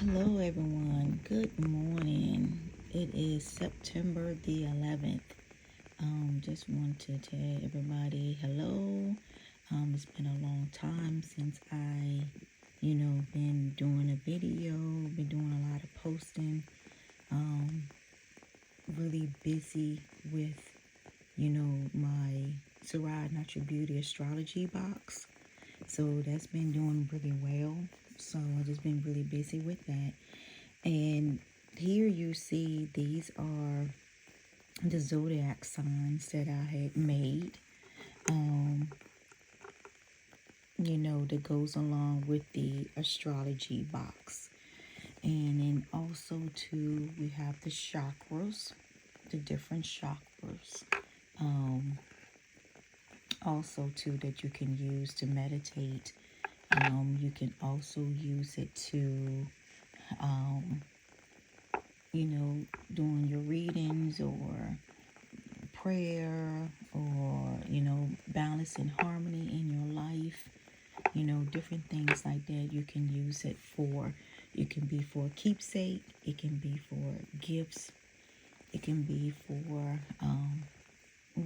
Hello, everyone. Good morning. It is September the 11th. Just want to tell everybody hello. It's been a long time since I, been doing a video, been doing a lot of posting. Really busy with, my Sarai Natural Beauty astrology box. So that's been doing really well. So I've just been really busy with that. And here you see these are the zodiac signs that I had made. That goes along with the astrology box. And then also too, we have the chakras, the different chakras. Also too, that you can use to meditate. You can also use it to doing your readings or prayer or, balance and harmony in your life, different things like that you can use it for. It can be for keepsake, it can be for gifts, it can be for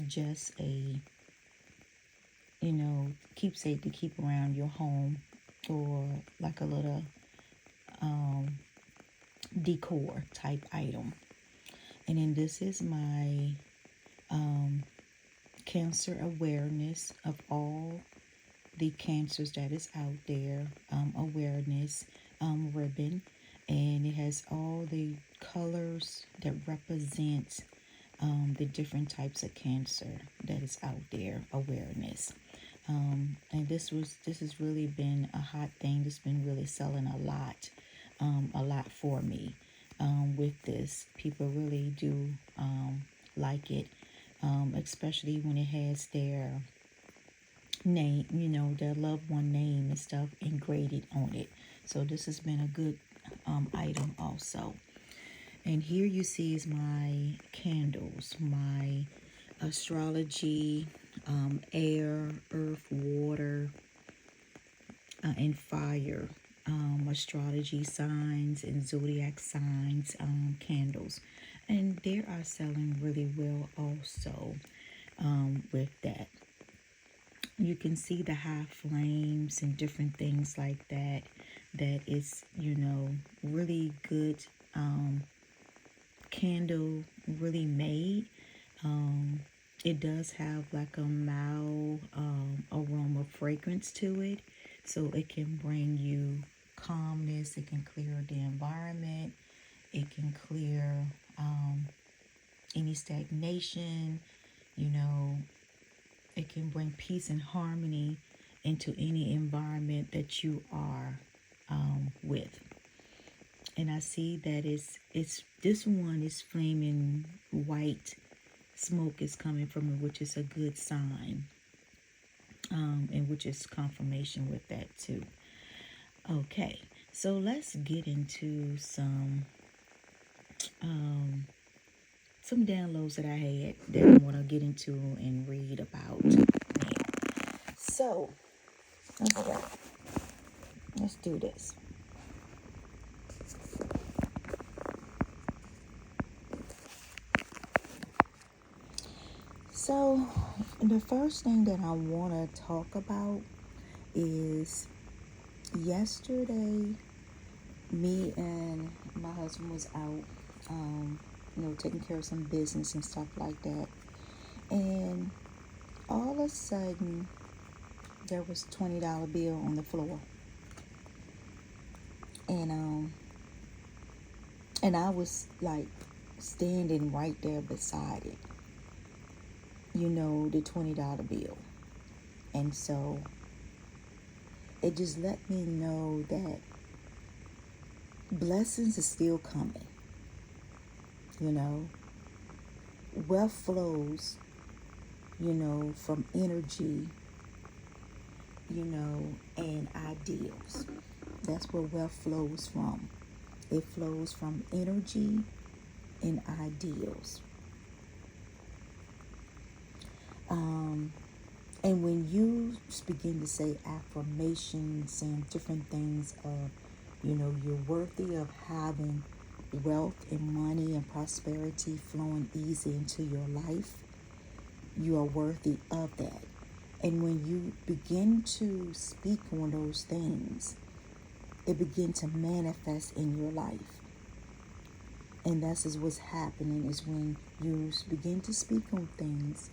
just a, keepsake to keep around your home, or like a little decor type item. And then this is my cancer awareness of all the cancers that is out there, awareness ribbon, and it has all the colors that represent the different types of cancer that is out there, awareness. And this has really been a hot thing. It's been really selling a lot for me. With this, people really do like it, especially when it has their name, their loved one name and stuff engraved on it. So this has been a good item also. And here you see is my candles, my astrology, air, earth, water, and fire, astrology signs and zodiac signs candles. And they are selling really well also with that. You can see the high flames and different things like that. That is, really good candle, really made. It does have like a mild aroma fragrance to it. So it can bring you calmness. It can clear the environment. It can clear any stagnation, It can bring peace and harmony into any environment that you are with. And I see that it's this one is flaming white. Smoke is coming from it, which is a good sign, and which is confirmation with that too. Okay, so let's get into some downloads that I had that I want to get into and read about now. So let's do this. So the first thing that I want to talk about is yesterday, me and my husband was out, taking care of some business and stuff like that. And all of a sudden, there was $20 bill on the floor. And I was like standing right there beside it, the $20 bill. And so it just let me know that blessings are still coming. Wealth flows, from energy, and ideals. That's where wealth flows from. It flows from energy and ideals. And when you begin to say affirmations and different things of You know, you're worthy of having wealth and money and prosperity flowing easy into your life. You are worthy of that. And when you begin to speak on those things, it begins to manifest in your life. And that's is what's happening, is when you begin to speak on things,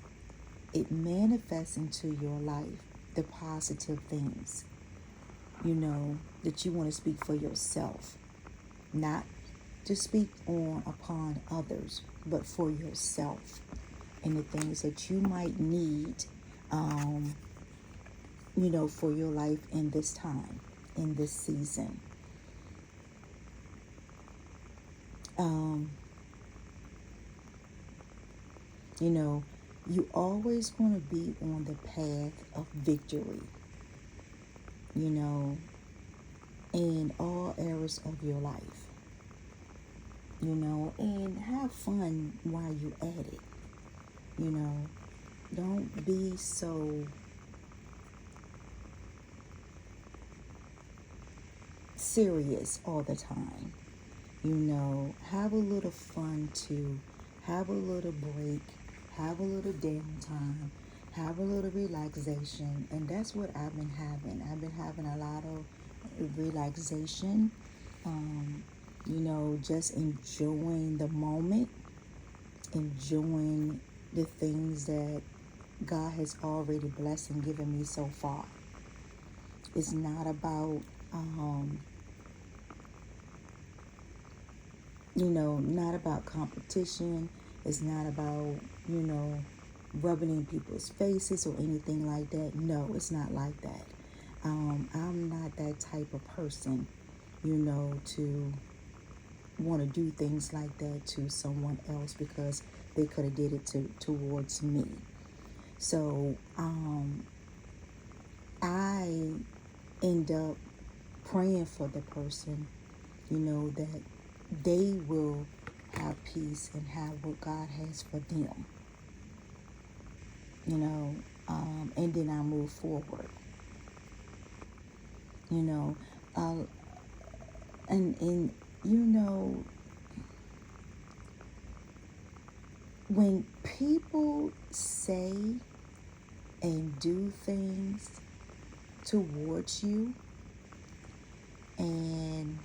it manifests into your life, the positive things, you know, that you want to speak for yourself. Not to speak on upon others, but for yourself. And the things that you might need, you know, for your life in this time, in this season. You know, you always going to be on the path of victory, you know, in all areas of your life, you know, and have fun while you're at it, you know. Don't be so serious all the time, you know. Have a little fun too. Have a little break. Have a little downtime. Have a little relaxation. And that's what I've been having. I've been having a lot of relaxation. You know, just enjoying the moment. Enjoying the things that God has already blessed and given me so far. It's not about, you know, not about competition. It's not about, you know, rubbing in people's faces or anything like that. No, it's not like that. I'm not that type of person, you know, to want to do things like that to someone else because they could have did it towards me. So I end up praying for the person, you know, that they will have peace and have what God has for them, you know, and then I move forward, you know, and you know, when people say and do things towards you, and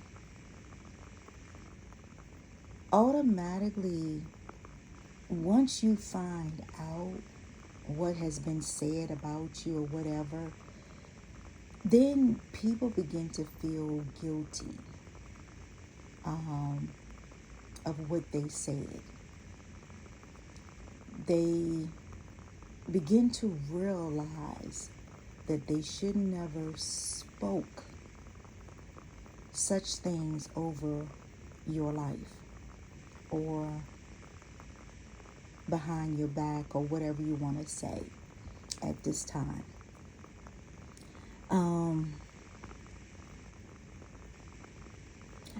automatically, once you find out what has been said about you or whatever, then people begin to feel guilty of what they said. They begin to realize that they should never spoke such things over your life or behind your back or whatever you want to say at this time.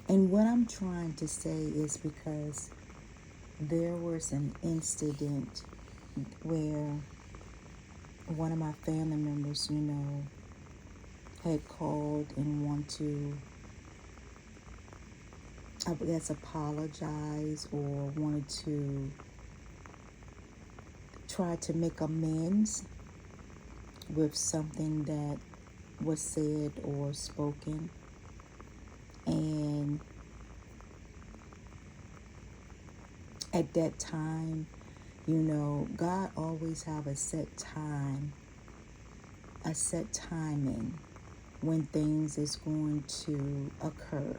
And what I'm trying to say is because there was an incident where one of my family members, you know, had called and wanted to, I guess, apologize or wanted to try to make amends with something that was said or spoken. And at that time, you know, God always have a set time, a set timing when things is going to occur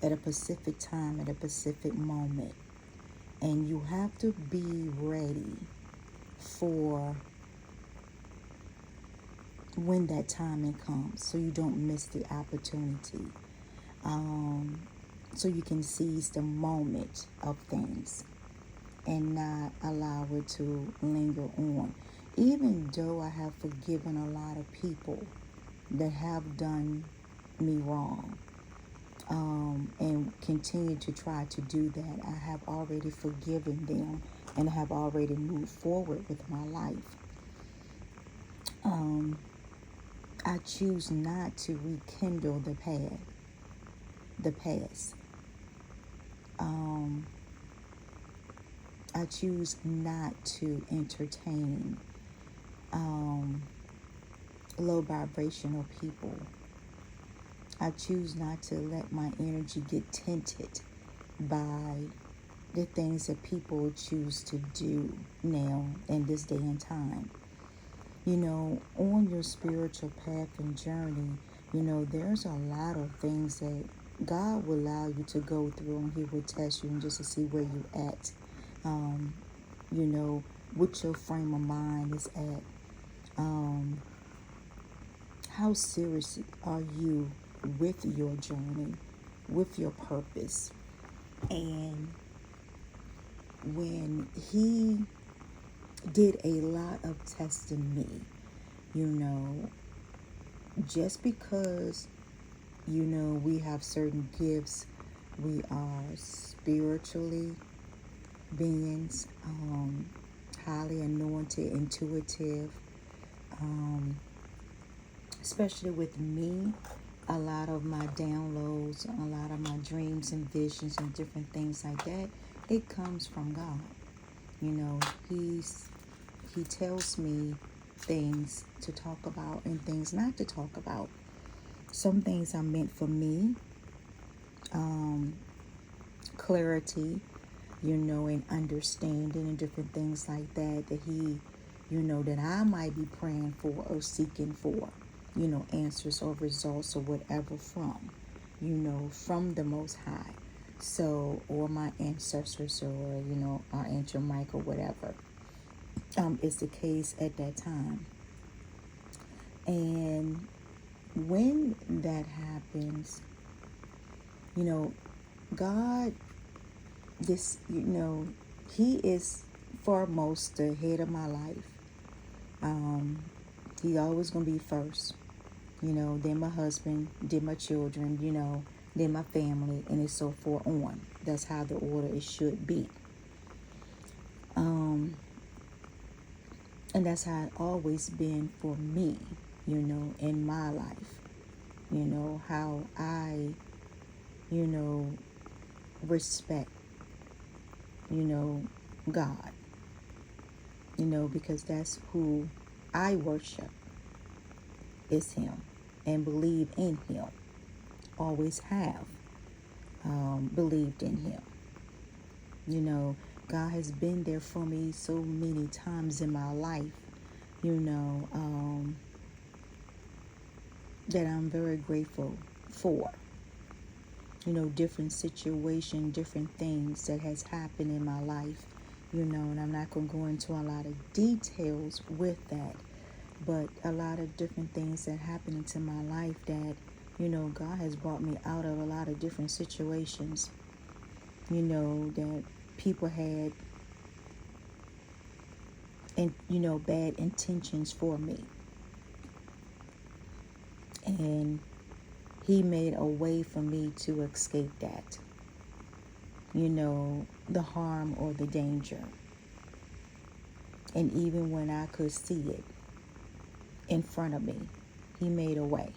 at a specific time, at a specific moment. And you have to be ready for when that timing comes so you don't miss the opportunity. So you can seize the moment of things and not allow it to linger on. Even though I have forgiven a lot of people that have done me wrong, and continue to try to do that, I have already forgiven them and have already moved forward with my life. I choose not to rekindle the past. the past. I choose not to entertain low vibrational people. I choose not to let my energy get tinted by the things that people choose to do now in this day and time. On your spiritual path and journey, there's a lot of things that God will allow you to go through, and He will test you and just to see where you at. What your frame of mind is at. How serious are you with your journey, with your purpose? And when He did a lot of testing me, just because, we have certain gifts, we are spiritually beings, highly anointed, intuitive, especially with me, a lot of my downloads, a lot of my dreams and visions and different things like that, it comes from God. He tells me things to talk about and things not to talk about. Some things are meant for me, clarity, and understanding and different things like that He, that I might be praying for or seeking for, answers or results or whatever from the Most High. So, or my ancestors, or, our ancient Mike or whatever is the case at that time. And when that happens, God, He is foremost the head of my life. He always going to be first, then my husband, then my children, then my family, and it's so forth on. That's how the order it should be. And that's how it always been for me, in my life. How I, respect, God. Because that's who I worship, is Him, and believe in Him. Always have believed in Him. God has been there for me so many times in my life, that I'm very grateful for. Different situation, different things that has happened in my life, and I'm not going to go into a lot of details with that, but a lot of different things that happened into my life that, God has brought me out of a lot of different situations, that people had, and, bad intentions for me. And He made a way for me to escape that, the harm or the danger. And even when I could see it in front of me, He made a way.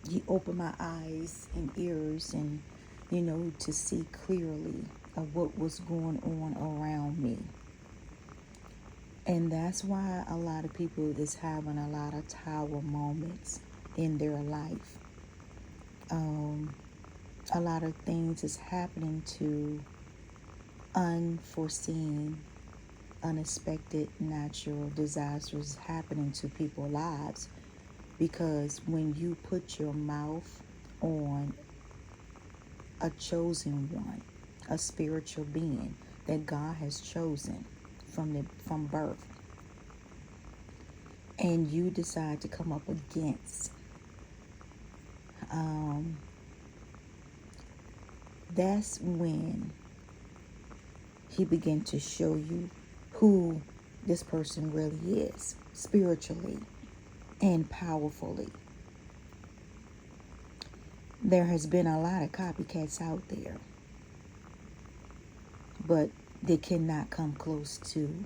He opened my eyes and ears and, to see clearly of what was going on around me. And that's why a lot of people is having a lot of tower moments in their life. A lot of things is happening to unforeseen, unexpected natural disasters happening to people's lives, because when you put your mouth on a chosen one, a spiritual being that God has chosen from birth, and you decide to come up against, that's when He began to show you who this person really is, spiritually and powerfully. There has been a lot of copycats out there, but they cannot come close to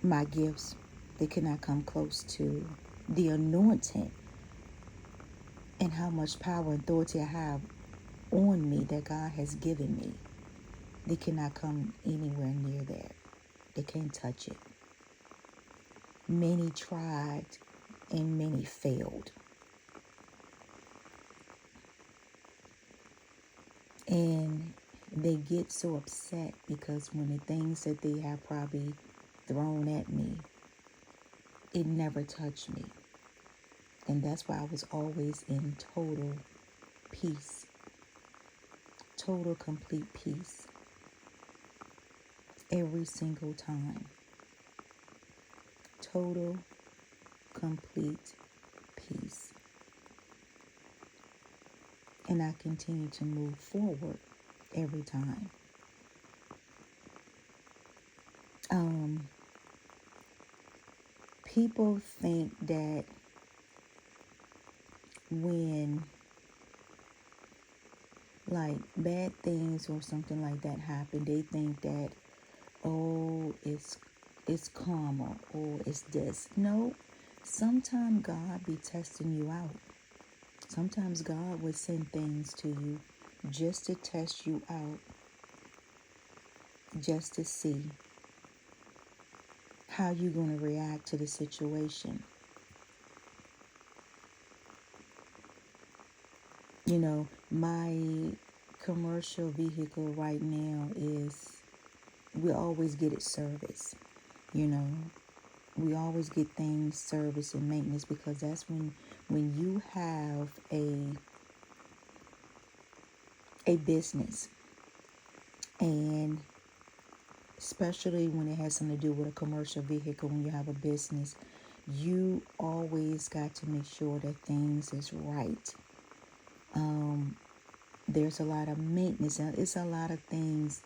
my gifts. They cannot come close to the anointing and how much power and authority I have on me that God has given me. They cannot come anywhere near that. They can't touch it. Many tried and many failed. And they get so upset because when the things that they have probably thrown at me, it never touched me. And that's why I was always in total peace. Total, complete peace. Every single time. Total, complete peace. And I continue to move forward every time. People think that when like bad things or something like that happen, they think that, oh, it's karma or it's this. No, sometimes God be testing you out. Sometimes God would send things to you just to test you out, just to see how you're going to react to the situation. You know, my commercial vehicle right now is, we always get it serviced. You know, we always get things serviced and maintenance, because that's when you have a business, and especially when it has something to do with a commercial vehicle, when you have a business, you always got to make sure that things is right. There's a lot of maintenance. It's a lot of things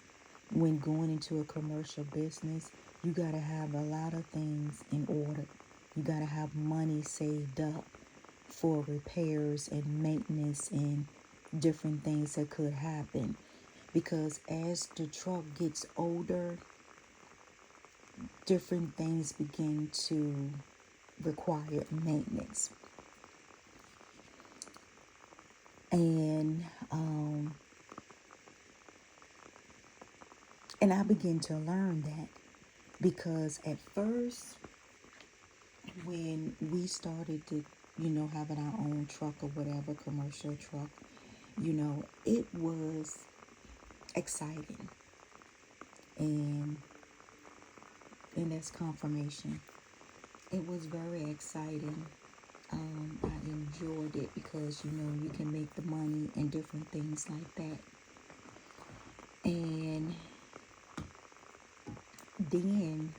when going into a commercial business. You got to have a lot of things in order. You got to have money saved up for repairs and maintenance and different things that could happen. Because as the truck gets older, different things begin to require maintenance. And I began to learn that, because at first, when we started to, having our own truck or whatever, commercial truck, it was exciting. And that's confirmation. It was very exciting. I enjoyed it because, you can make the money and different things like that. And then,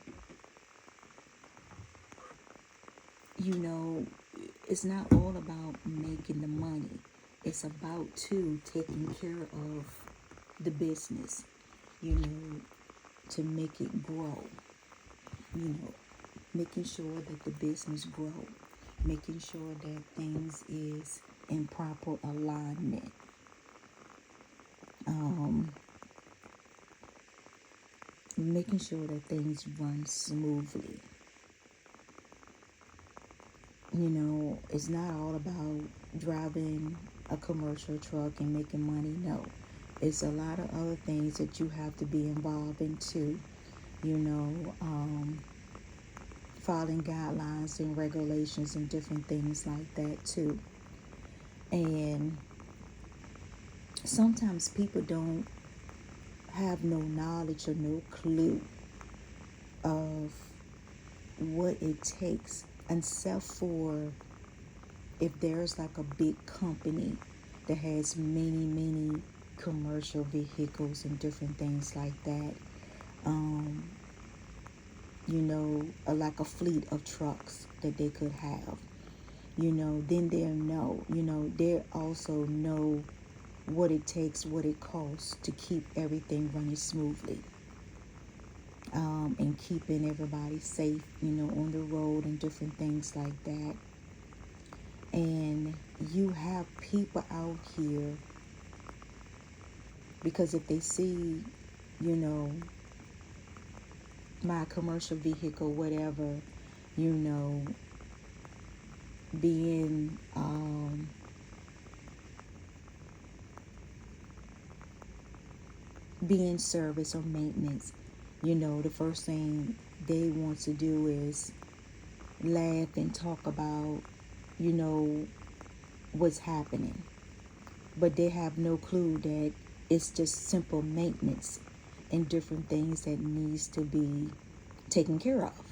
it's not all about making the money. It's about, taking care of the business, to make it grow, making sure that the business grow, making sure that things is in proper alignment. Making sure that things run smoothly. It's not all about driving a commercial truck and making money. No, it's a lot of other things that you have to be involved in too. Following guidelines and regulations and different things like that too. And sometimes people don't have no knowledge or no clue of what it takes, except for if there's like a big company that has many commercial vehicles and different things like that, like a fleet of trucks that they could have, then they'll know, they also know what it takes, what it costs to keep everything running smoothly, and keeping everybody safe, on the road and different things like that. And you have people out here, because if they see, my commercial vehicle, whatever, being be in service or maintenance, the first thing they want to do is laugh and talk about, you know, what's happening. But they have no clue that it's just simple maintenance and different things that needs to be taken care of.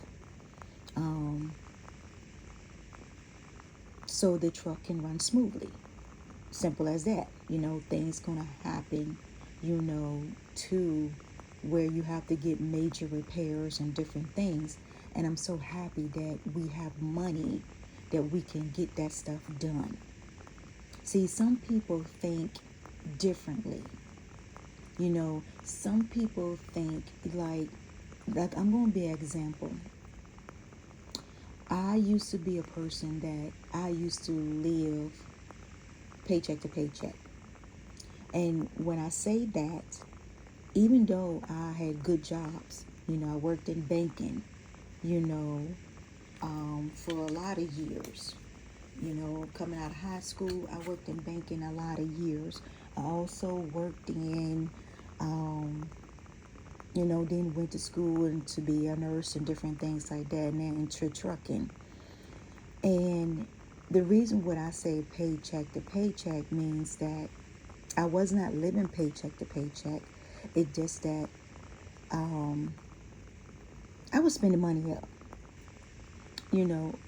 So the truck can run smoothly. Simple as that. Things gonna happen, to where you have to get major repairs and different things. And I'm so happy that we have money that we can get that stuff done. See, some people think differently. Some people think like I'm going to be an example. I used to be a person that I used to live paycheck to paycheck. And when I say that, even though I had good jobs, I worked in banking, for a lot of years. Coming out of high school, I worked in banking a lot of years. I also worked in, then went to school and to be a nurse and different things like that, and then into trucking. And the reason what I say paycheck to paycheck means that I was not living paycheck to paycheck. It's just that I was spending money up.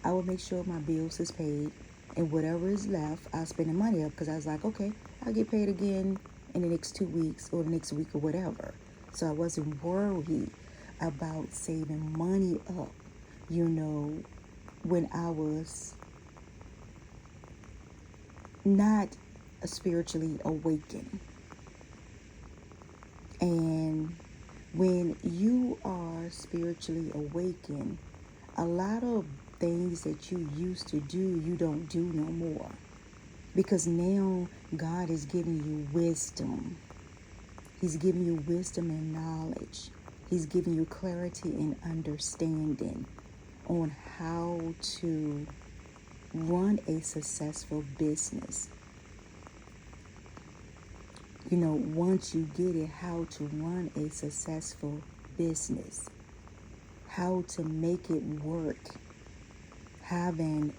I would make sure my bills is paid, and whatever is left, I spend the money up, because I was like, okay, I'll get paid again in the next 2 weeks or the next week or whatever. So I wasn't worried about saving money up, when I was not spiritually awakened. And when you are spiritually awakened, a lot of things that you used to do, you don't do no more. Because now God is giving you wisdom. He's giving you wisdom and knowledge. He's giving you clarity and understanding on how to run a successful business. Once you get it, how to run a successful business, how to make it work, having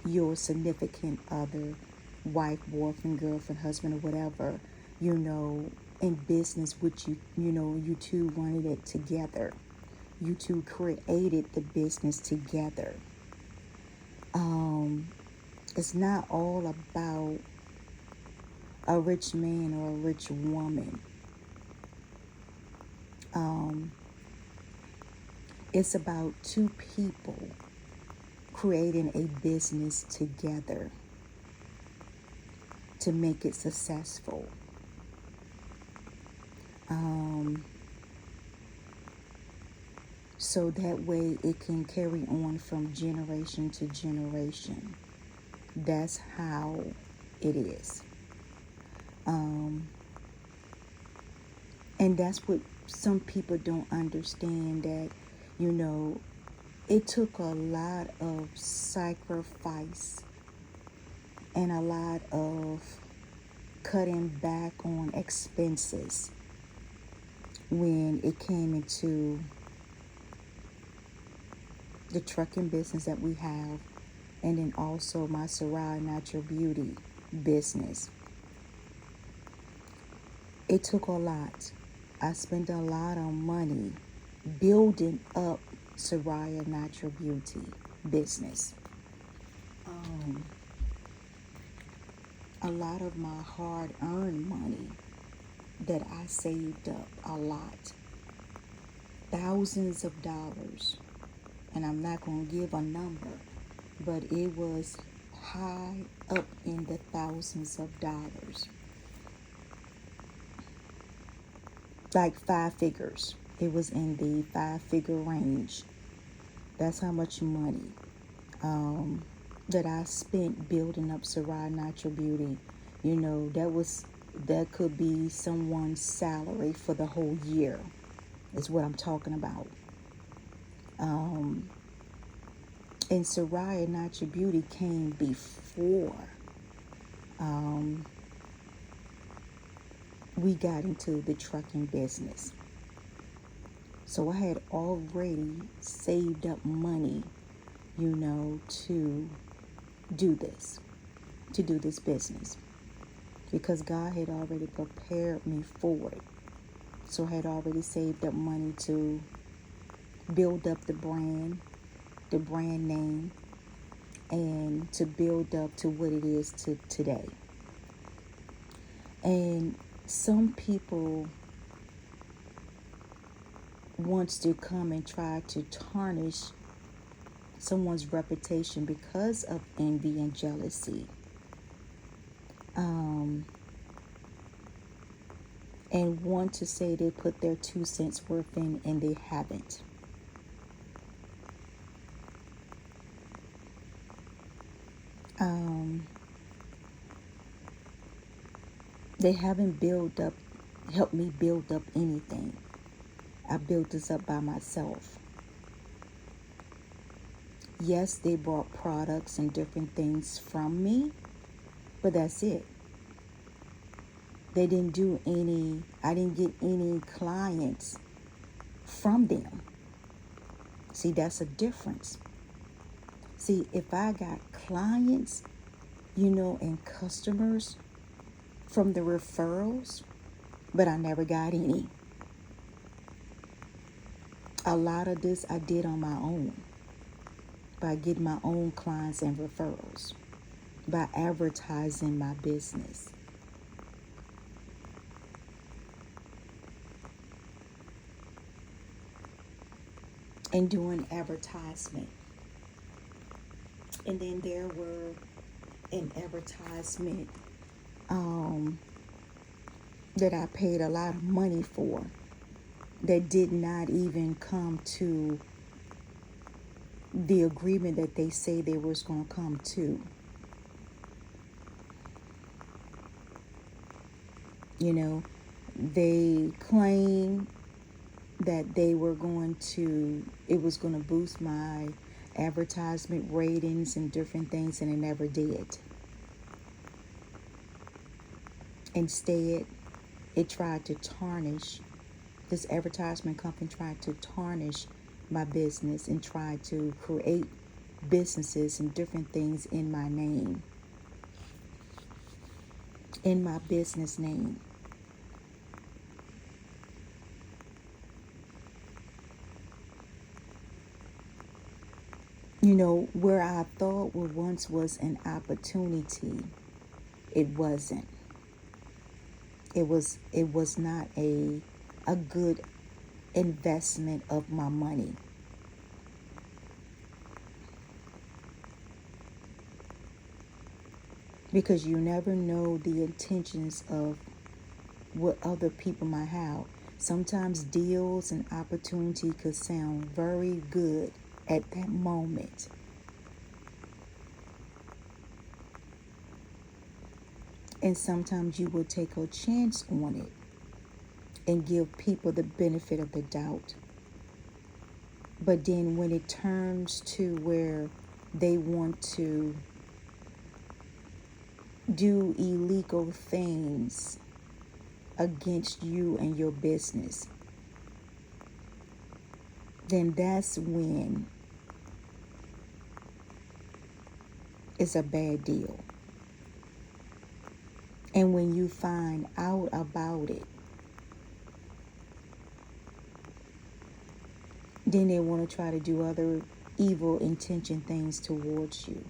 your significant other, wife, boyfriend, girlfriend, husband, or whatever, in business with you, you two running it together. You two created the business together. It's not all about a rich man or a rich woman. It's about two people creating a business together to make it successful. So that way it can carry on from generation to generation. That's how it is. And that's what some people don't understand, that, it took a lot of sacrifice and a lot of cutting back on expenses when it came into the trucking business that we have, and then also my Sarai Natural Beauty business. It took a lot. I spent a lot of money building up Sarai Natural Beauty business. A lot of my hard-earned money that I saved up, a lot, thousands of dollars, and I'm not going to give a number, but it was high up in the thousands of dollars. Like 5 figures. It was in the 5-figure range. That's how much money that I spent building up Sarai Natural Beauty. That could be someone's salary for the whole year, is what I'm talking about. And Sarai Natural Beauty came before we got into the trucking business. So I had already saved up money, to do this, business, because God had already prepared me for it. So I had already saved up money to build up the brand name, and to build up to what it is to today. And some people wants to come and try to tarnish someone's reputation because of envy and jealousy. And want to say they put their 2 cents worth in, and they haven't. They haven't helped me build up anything. I built this up by myself. Yes, they bought products and different things from me, but that's it. I didn't get any clients from them. See, that's a difference. See, if I got clients, and customers from the referrals, but I never got any. A lot of this I did on my own, by getting my own clients and referrals, by advertising my business. And doing advertisement. And then there were an advertisement that I paid a lot of money for, that did not even come to the agreement that they say they was going to come to. They claim that it was going to boost my advertisement ratings and different things, and it never did. Instead, this advertisement company tried to tarnish my business and tried to create businesses and different things in my name, in my business name. Where I thought once was an opportunity, it wasn't. It was not a good investment of my money. Because you never know the intentions of what other people might have. Sometimes deals and opportunity could sound very good at that moment. And sometimes you will take a chance on it and give people the benefit of the doubt. But then when it turns to where they want to do illegal things against you and your business, then that's when it's a bad deal. And when you find out about it, then they want to try to do other evil intention things towards you.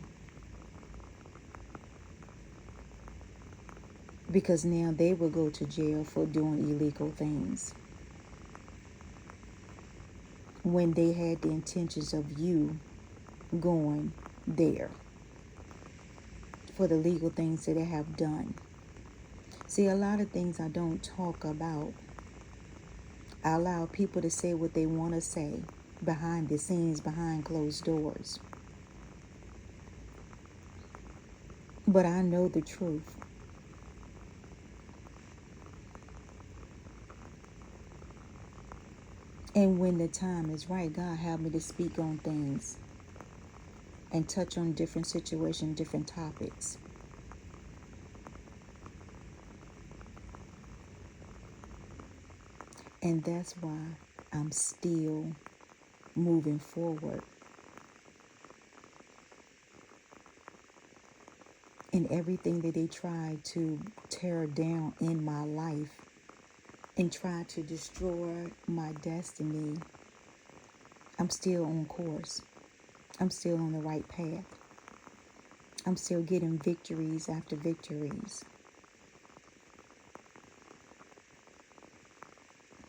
Because now they will go to jail for doing illegal things, when they had the intentions of you going there for the legal things that they have done. See, a lot of things I don't talk about. I allow people to say what they want to say behind the scenes, behind closed doors. But I know the truth. And when the time is right, God have me to speak on things and touch on different situations, different topics. And that's why I'm still moving forward. And everything that they tried to tear down in my life and try to destroy my destiny, I'm still on course. I'm still on the right path. I'm still getting victories after victories.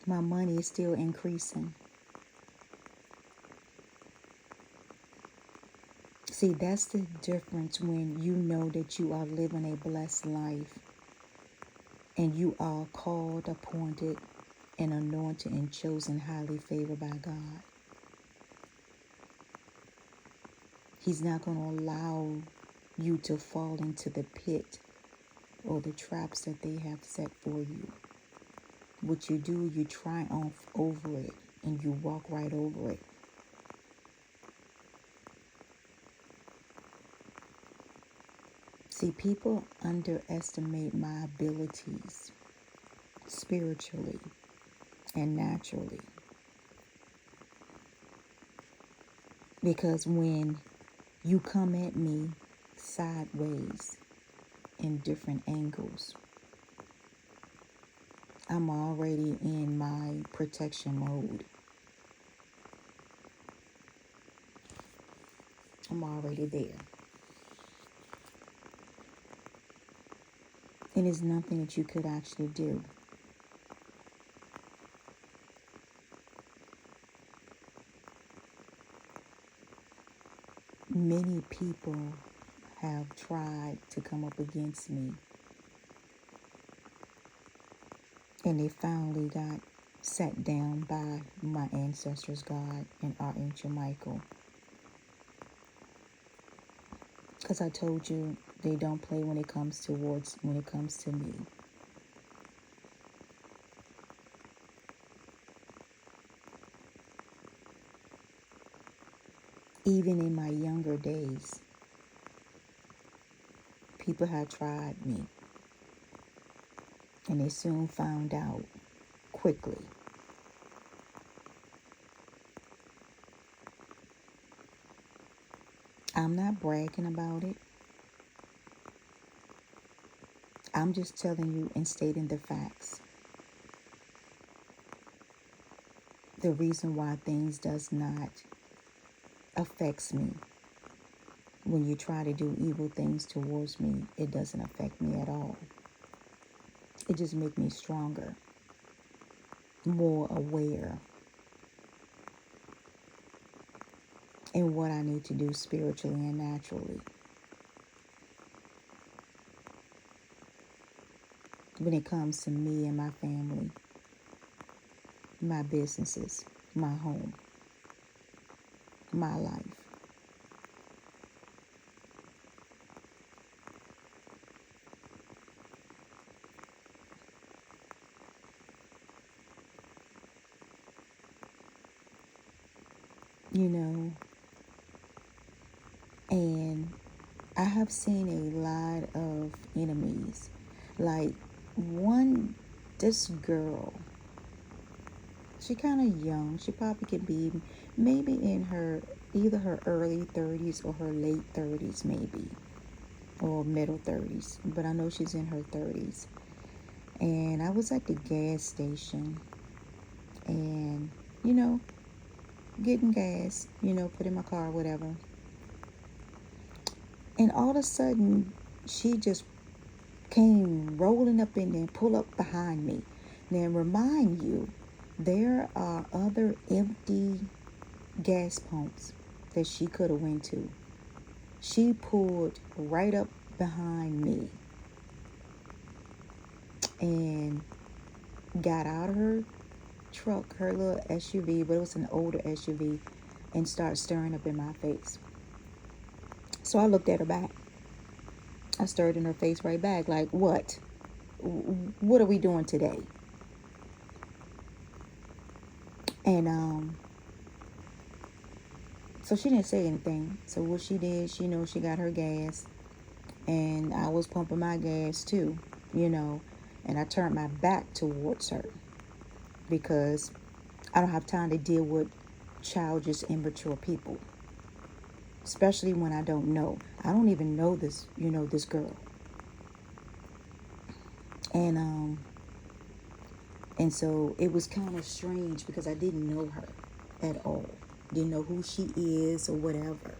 My money is still increasing. See, that's the difference when you know that you are living a blessed life and you are called, appointed, and anointed and chosen, highly favored by God. He's not going to allow you to fall into the pit or the traps that they have set for you. What you do, you triumph over it and you walk right over it. See, people underestimate my abilities spiritually and naturally. Because when you come at me sideways in different angles, I'm already in my protection mode. I'm already there. And there's nothing that you could actually do. Many people have tried to come up against me, and they finally got sat down by my ancestors, God and Archangel Michael. Because I told you, they don't play when it comes to me. Even in my younger days, people had tried me, and they soon found out quickly. I'm not bragging about it. I'm just telling you and stating the facts. The reason why things does not affects me. When you try to do evil things towards me, it doesn't affect me at all. It just makes me stronger, more aware in what I need to do spiritually and naturally. When it comes to me and my family, my businesses, my home, my life. You know, and I have seen a lot of enemies. Like this girl, she kind of young. She probably could be maybe in either her early 30s or her late 30s maybe, or middle 30s. But I know she's in her 30s. And I was at the gas station and, getting gas, put in my car, whatever. And all of a sudden, she just came rolling up in there and pulled up behind me. Now, remind you, there are other empty gas pumps that she could have went to. She pulled right up behind me and got out of her truck, her little SUV, but it was an older SUV, and started staring up in my face. So I looked at her back. I stared in her face right back, like, what? What are we doing today? And so she didn't say anything. So what she did, she got her gas, and I was pumping my gas too, and I turned my back towards her. because I don't have time to deal with childish, immature people, especially when I don't know. I don't even know this girl. And and so it was kind of strange because I didn't know her at all. Didn't know who she is or whatever,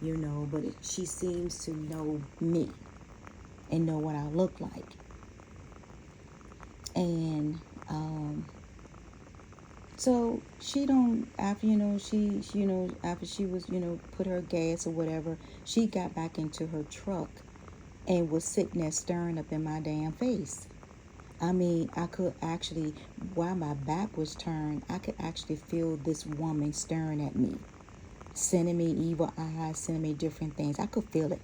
but she seems to know me and know what I look like. And so she don't, after, after she was, put her gas or whatever, she got back into her truck and was sitting there staring up in my damn face. I mean, I could actually, while my back was turned, I could actually feel this woman staring at me, sending me evil eyes, sending me different things. I could feel it.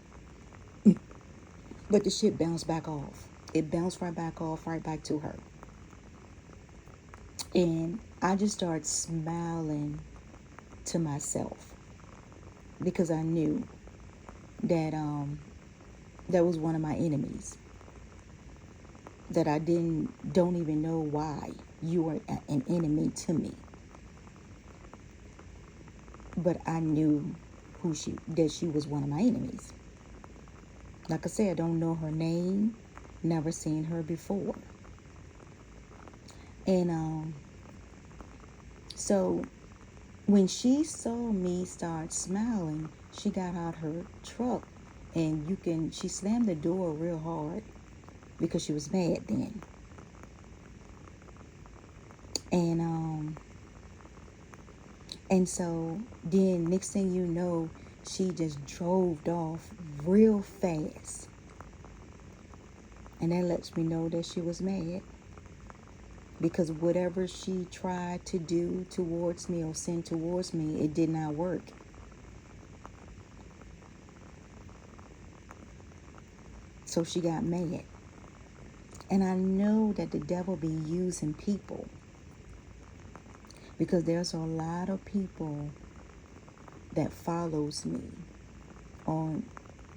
But the shit bounced back off. It bounced right back off, right back to her. And I just started smiling to myself because I knew that that was one of my enemies. That I don't even know why you were an enemy to me. But I knew that she was one of my enemies. Like I said, I don't know her name, never seen her before. And so when she saw me start smiling, she got out her truck and she slammed the door real hard because she was mad then. And so then next thing you know, she just drove off real fast. And that lets me know that she was mad. Because whatever she tried to do towards me or send towards me, it did not work. So she got mad. And I know that the devil be using people. Because there's a lot of people that follows me on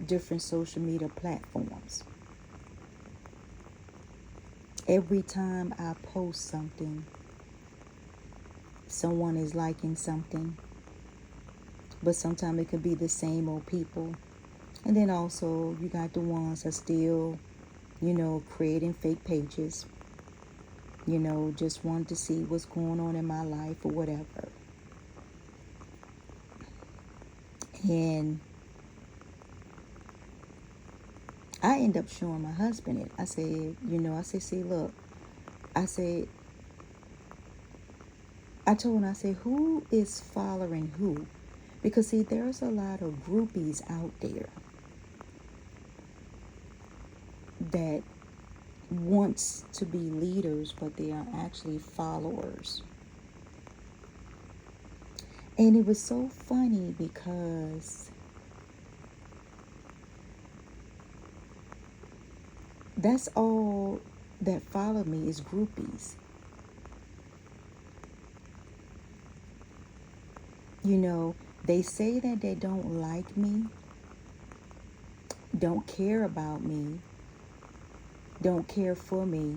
different social media platforms. Every time I post something, someone is liking something. But sometimes it could be the same old people. And then also you got the ones that still, creating fake pages. Just wanted to see what's going on in my life or whatever. And I end up showing my husband it. I said, see, look. I told him, who is following who? Because, see, there's a lot of groupies out there that wants to be leaders, but they are actually followers. And it was so funny because that's all that follow me is groupies. They say that they don't like me, don't care about me, don't care for me,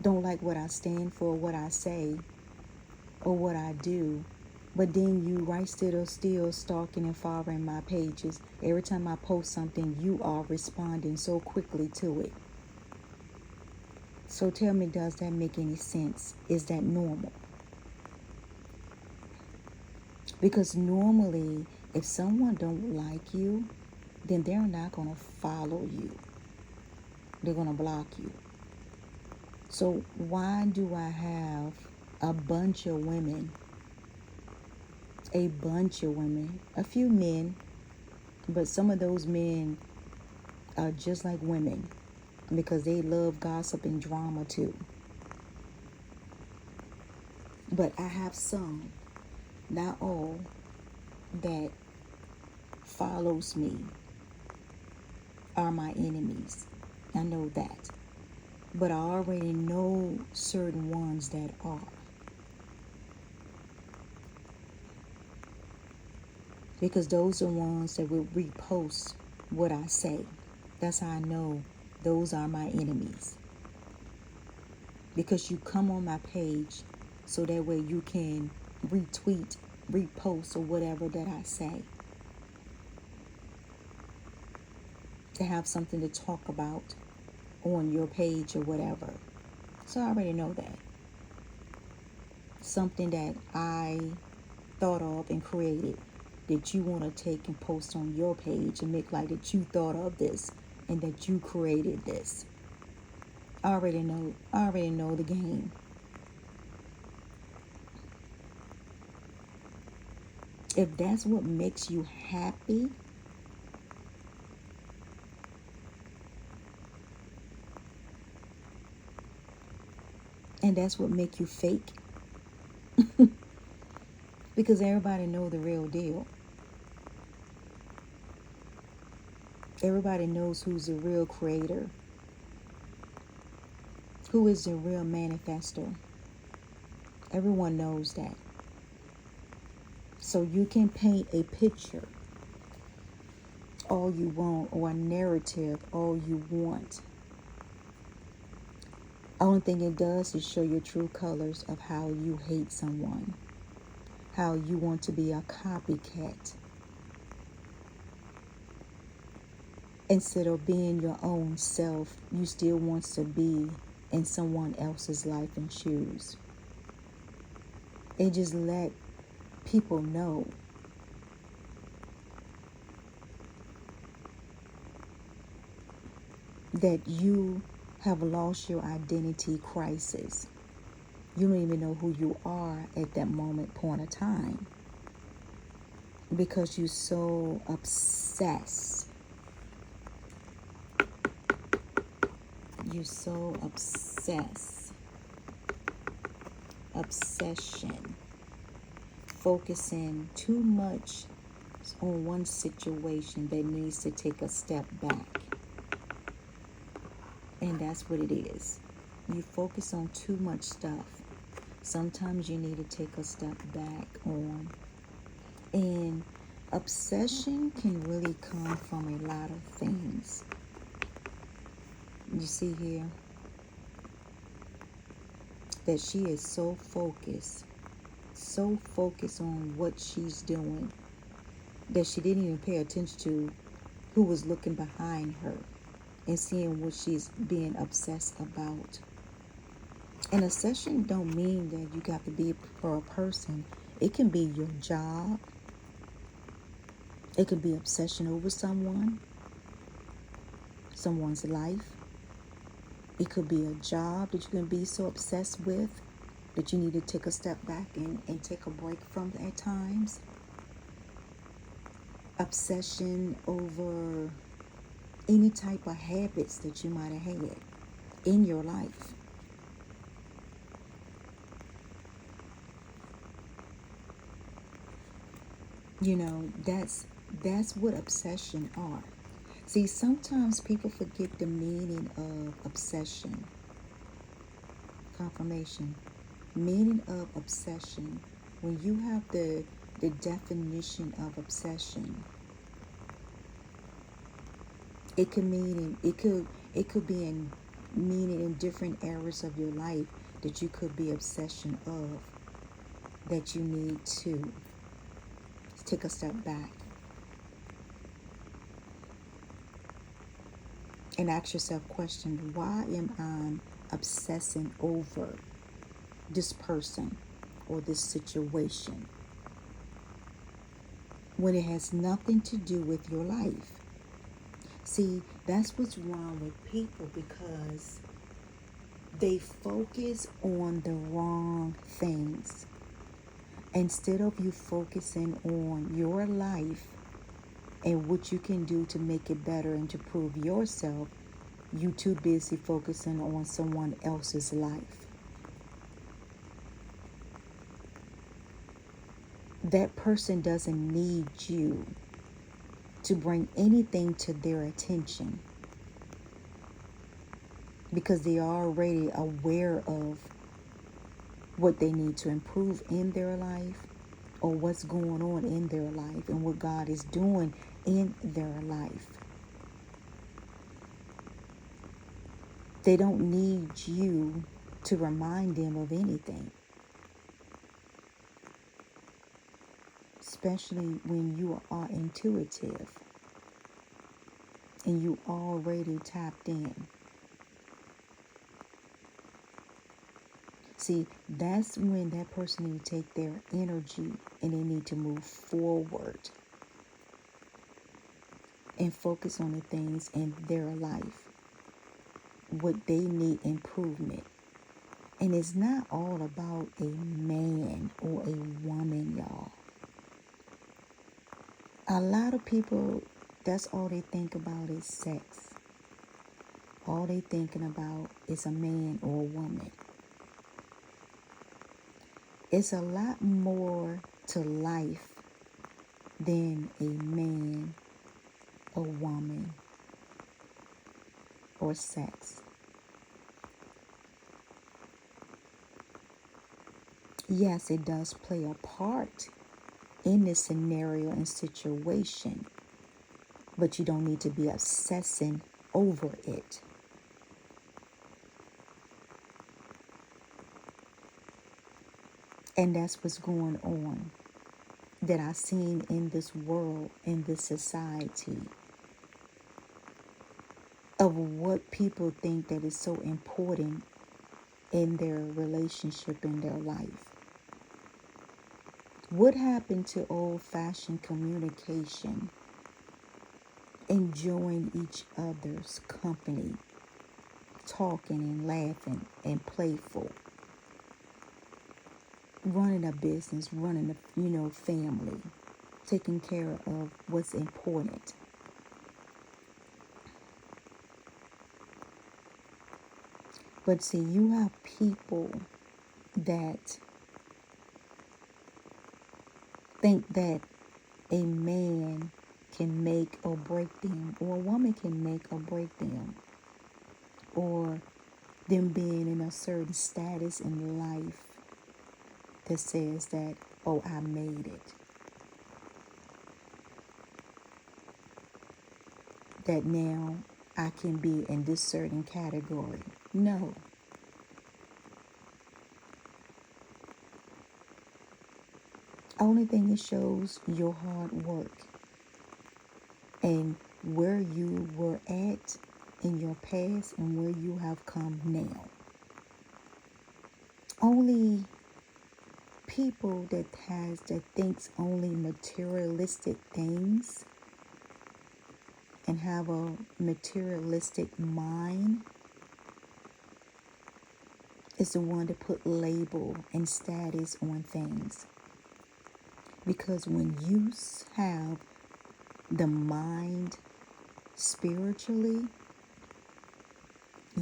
don't like what I stand for, what I say, or what I do. But then you right still stalking and following my pages. Every time I post something, you are responding so quickly to it. So tell me, does that make any sense? Is that normal? Because normally, if someone don't like you, then they're not going to follow you. They're going to block you. So why do I have a bunch of women, a few men, but some of those men are just like women because they love gossip and drama too. But I have some, not all, that follows me are my enemies. I know that. But I already know certain ones that are. Because those are ones that will repost what I say. That's how I know those are my enemies. because you come on my page so that way you can retweet, repost, or whatever that I say, to have something to talk about on your page or whatever. So I already know that. Something that I thought of and created that you want to take and post on your page and make like that you thought of this and that you created this. I already know the game. If that's what makes you happy, and that's what make you fake, because everybody know the real deal. Everybody knows who's the real creator, who is the real manifester. Everyone knows that. So you can paint a picture all you want, or a narrative all you want. Only thing it does is show your true colors of how you hate someone, how you want to be a copycat instead of being your own self. You still want to be in someone else's life and shoes. And just let people know that you have lost your identity crisis. You don't even know who you are at that point of time, because you're so obsessed. You're so obsessed. Obsession. Focusing too much on one situation that needs to take a step back. And that's what it is. You focus on too much stuff. Sometimes you need to take a step back on. And obsession can really come from a lot of things. You see here that she is so focused on what she's doing, that she didn't even pay attention to who was looking behind her and seeing what she's being obsessed about. And obsession don't mean that you got to be for a person. It can be your job. It could be obsession over someone's life. It could be a job that you can be so obsessed with that you need to take a step back and take a break from at times. Obsession over any type of habits that you might have had in your life. You know, that's what obsession are. See, sometimes people forget the meaning of obsession. Confirmation. Meaning of obsession. When you have the definition of obsession, it could be in meaning in different areas of your life that you could be obsession of, that you need to take a step back and ask yourself question, why am I obsessing over this person or this situation when it has nothing to do with your life? See, that's what's wrong with people, because they focus on the wrong things. Instead of you focusing on your life and what you can do to make it better and to prove yourself, you too busy focusing on someone else's life. That person doesn't need you to bring anything to their attention, because they are already aware of what they need to improve in their life, or what's going on in their life and what God is doing in their life. They don't need you to remind them of anything. Especially when you are intuitive and you already tapped in. See, that's when that person needs to take their energy and they need to move forward and focus on the things in their life, what they need improvement. And it's not all about a man or a woman, y'all. A lot of people, that's all they think about is sex. All they thinking about is a man or a woman. It's a lot more to life than a man, a woman, or sex. Yes, it does play a part in this scenario and situation, but you don't need to be obsessing over it. And that's what's going on that I've seen in this world, in this society, of what people think that is so important in their relationship, in their life. What happened to old-fashioned communication, enjoying each other's company, talking and laughing and playful, running a business, running a family, taking care of what's important. But see, you have people that think that a man can make or break them, or a woman can make or break them, or them being in a certain status in life that says that, oh, I made it. That now I can be in this certain category. No. Only thing it shows your hard work and where you were at in your past and where you have come now. Only people that thinks only materialistic things and have a materialistic mind is the one to put label and status on things. Because when you have the mind spiritually,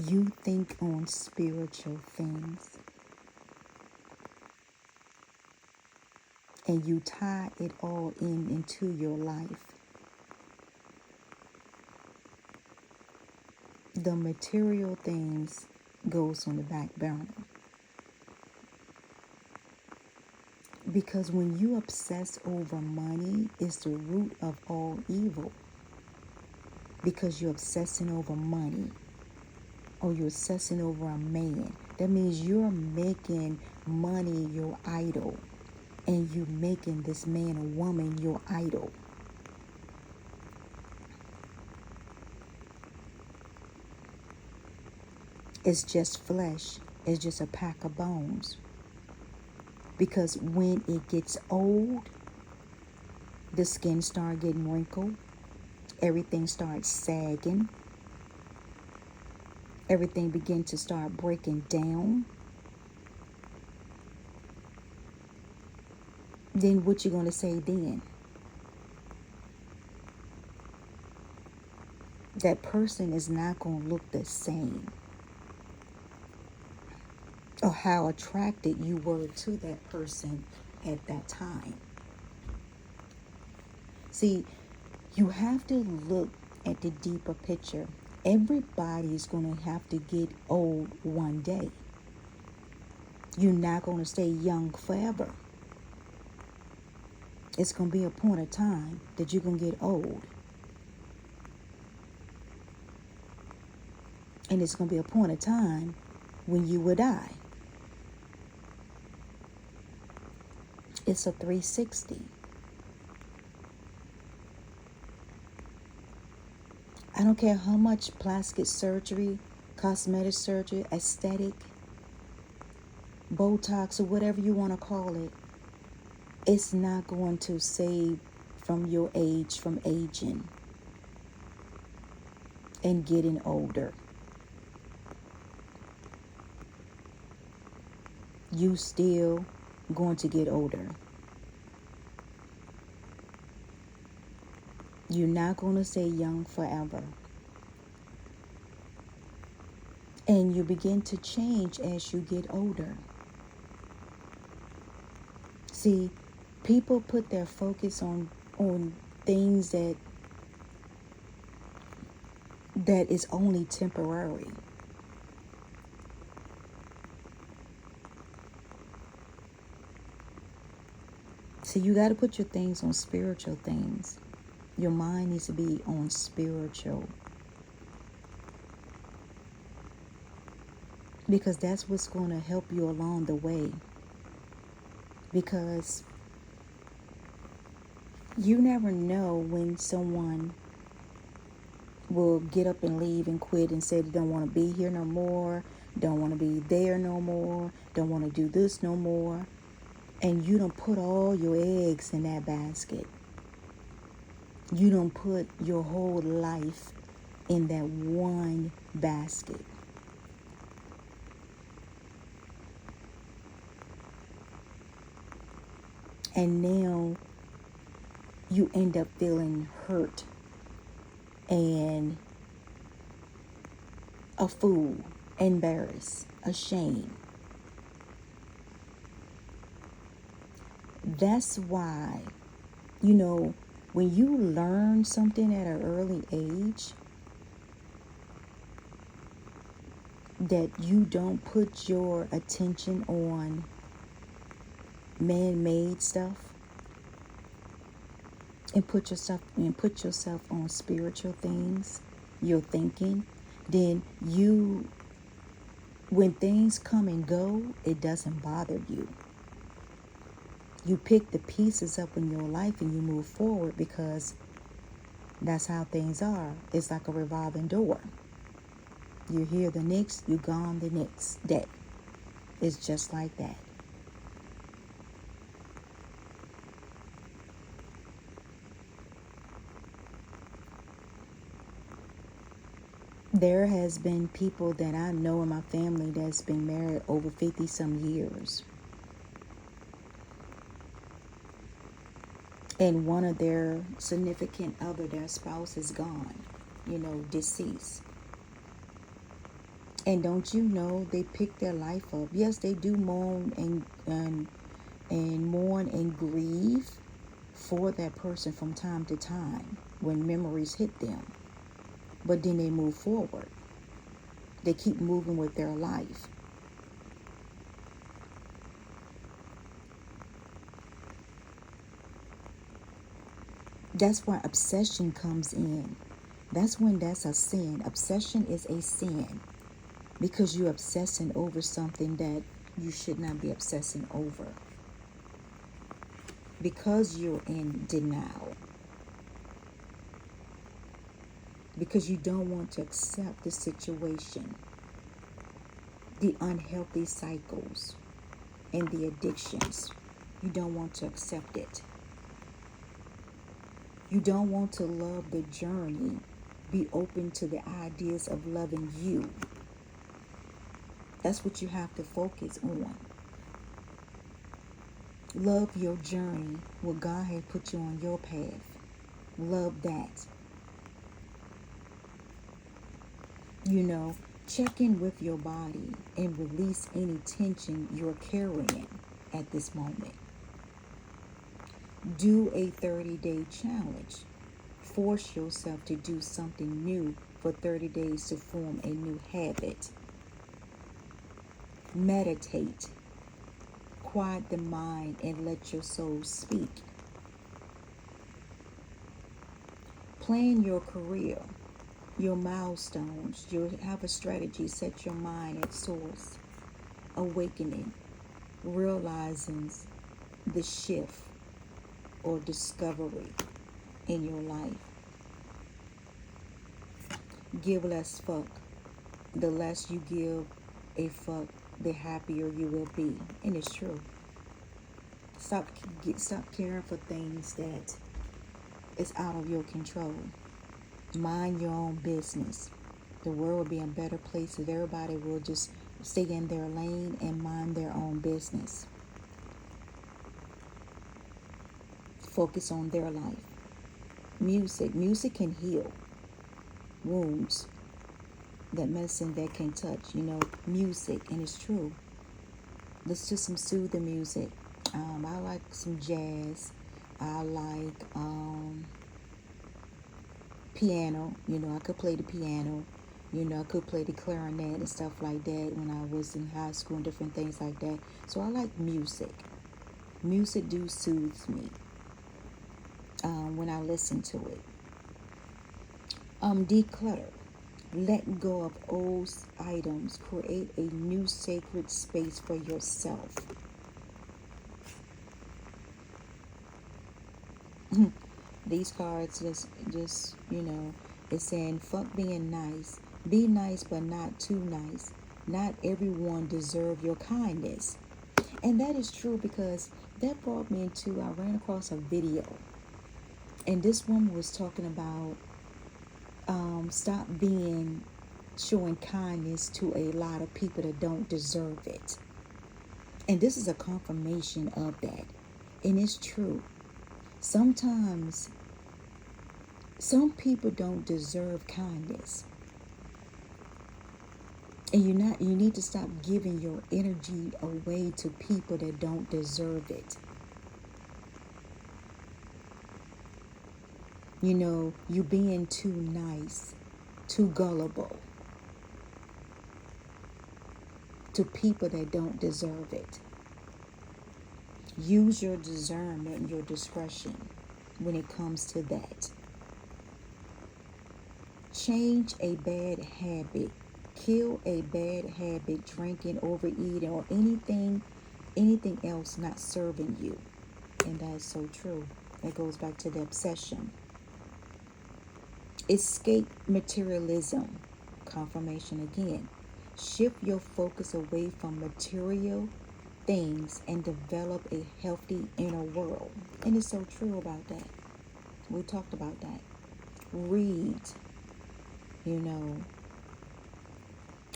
you think on spiritual things. And you tie it all into your life. The material things goes on the back burner. Because when you obsess over money, it's the root of all evil. Because you're obsessing over money, or you're obsessing over a man. That means you're making money your idol. And you making this man or woman your idol. It's just flesh. It's just a pack of bones. Because when it gets old, the skin starts getting wrinkled. Everything starts sagging. Everything begins to start breaking down. Then what you going to say then? That person is not going to look the same. Or how attracted you were to that person at that time. See, you have to look at the deeper picture. Everybody is going to have to get old one day. You're not going to stay young forever. It's going to be a point of time that you're going to get old. And it's going to be a point of time when you will die. It's a 360. I don't care how much plastic surgery, cosmetic surgery, aesthetic, Botox, or whatever you want to call it, it's not going to save from your age, from aging and getting older. You still going to get older. You're not going to stay young forever. And you begin to change as you get older. See, people put their focus on things that is only temporary. See, you got to put your things on spiritual things. Your mind needs to be on spiritual. Because that's what's going to help you along the way. Because you never know when someone will get up and leave and quit and say they don't want to be here no more, don't want to be there no more, don't want to do this no more. And you don't put all your eggs in that basket. You don't put your whole life in that one basket. And now you end up feeling hurt and a fool, embarrassed, ashamed. That's why, when you learn something at an early age, that you don't put your attention on man-made stuff and put yourself on spiritual things, your thinking, then when things come and go, it doesn't bother you. You pick the pieces up in your life and you move forward, because that's how things are. It's like a revolving door. You're here the next, you're gone the next day. It's just like that. There has been people that I know in my family that's been married over 50 some years. And one of their significant other, their spouse, is gone, deceased. And don't you know, they pick their life up. Yes, they do mourn and mourn and grieve for that person from time to time when memories hit them. But then they move forward. They keep moving with their life. That's why obsession comes in. That's when that's a sin. Obsession is a sin, because you're obsessing over something that you should not be obsessing over. Because you're in denial. Because you don't want to accept the situation, the unhealthy cycles, and the addictions. You don't want to accept it. You don't want to love the journey. Be open to the ideas of loving you. That's what you have to focus on. Love your journey, what God has put you on your path. Love that. Check in with your body and release any tension you're carrying at this moment. Do a 30-day challenge. Force yourself to do something new for 30 days to form a new habit. Meditate. Quiet the mind and let your soul speak. Plan your career. your milestones. You'll have a strategy. Set your mind at source. Awakening. Realizing the shift or discovery in your life. Give less fuck. The less you give a fuck, the happier you will be. And it's true. Stop caring for things that is out of your control. Mind your own business. The world will be a better place if everybody will just stay in their lane and mind their own business. Focus on their life. Music can heal wounds. That medicine that can touch, music, and it's true. Let's do some soothing music. I like some jazz. I like piano. I could play the piano. I could play the clarinet and stuff like that when I was in high school and different things like that. So I like music. Music do soothes me when I listen to it. Declutter. Let go of old items. Create a new sacred space for yourself. These cards just it's saying fuck being nice. Be nice but not too nice. Not everyone deserves your kindness. And that is true, because that brought me into, I ran across a video. And this woman was talking about stop showing kindness to a lot of people that don't deserve it. And this is a confirmation of that. And it's true. Sometimes some people don't deserve kindness. And you need to stop giving your energy away to people that don't deserve it. You being too nice, too gullible to people that don't deserve it. Use your discernment and your discretion when it comes to that. Change a bad habit. Kill a bad habit, drinking, overeating, or anything else not serving you. And that's so true. That goes back to the obsession. Escape materialism. Confirmation again. Shift your focus away from material things and develop a healthy inner world. And it's so true about that. We talked about that. Read.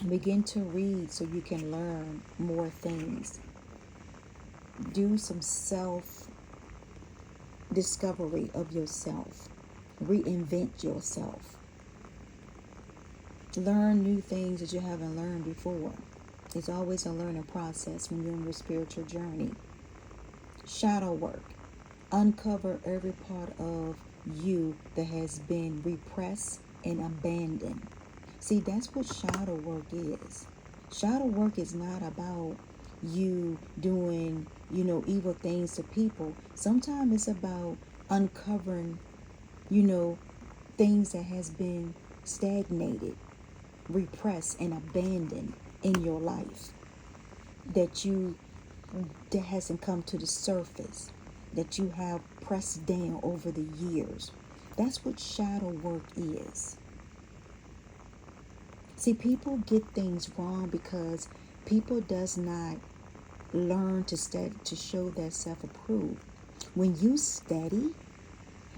Begin to read so you can learn more things. Do some self-discovery of yourself. Reinvent yourself. Learn new things that you haven't learned before. It's always a learning process when you're on your spiritual journey. Shadow work. Uncover every part of you that has been repressed and abandoned. See, that's what shadow work is. Shadow work is not about you doing, evil things to people. Sometimes it's about uncovering, things that has been stagnated, repressed, and abandoned in your life. That hasn't come to the surface. That you have pressed down over the years. That's what shadow work is. See, people get things wrong because people does not learn to show their self-approved. When you study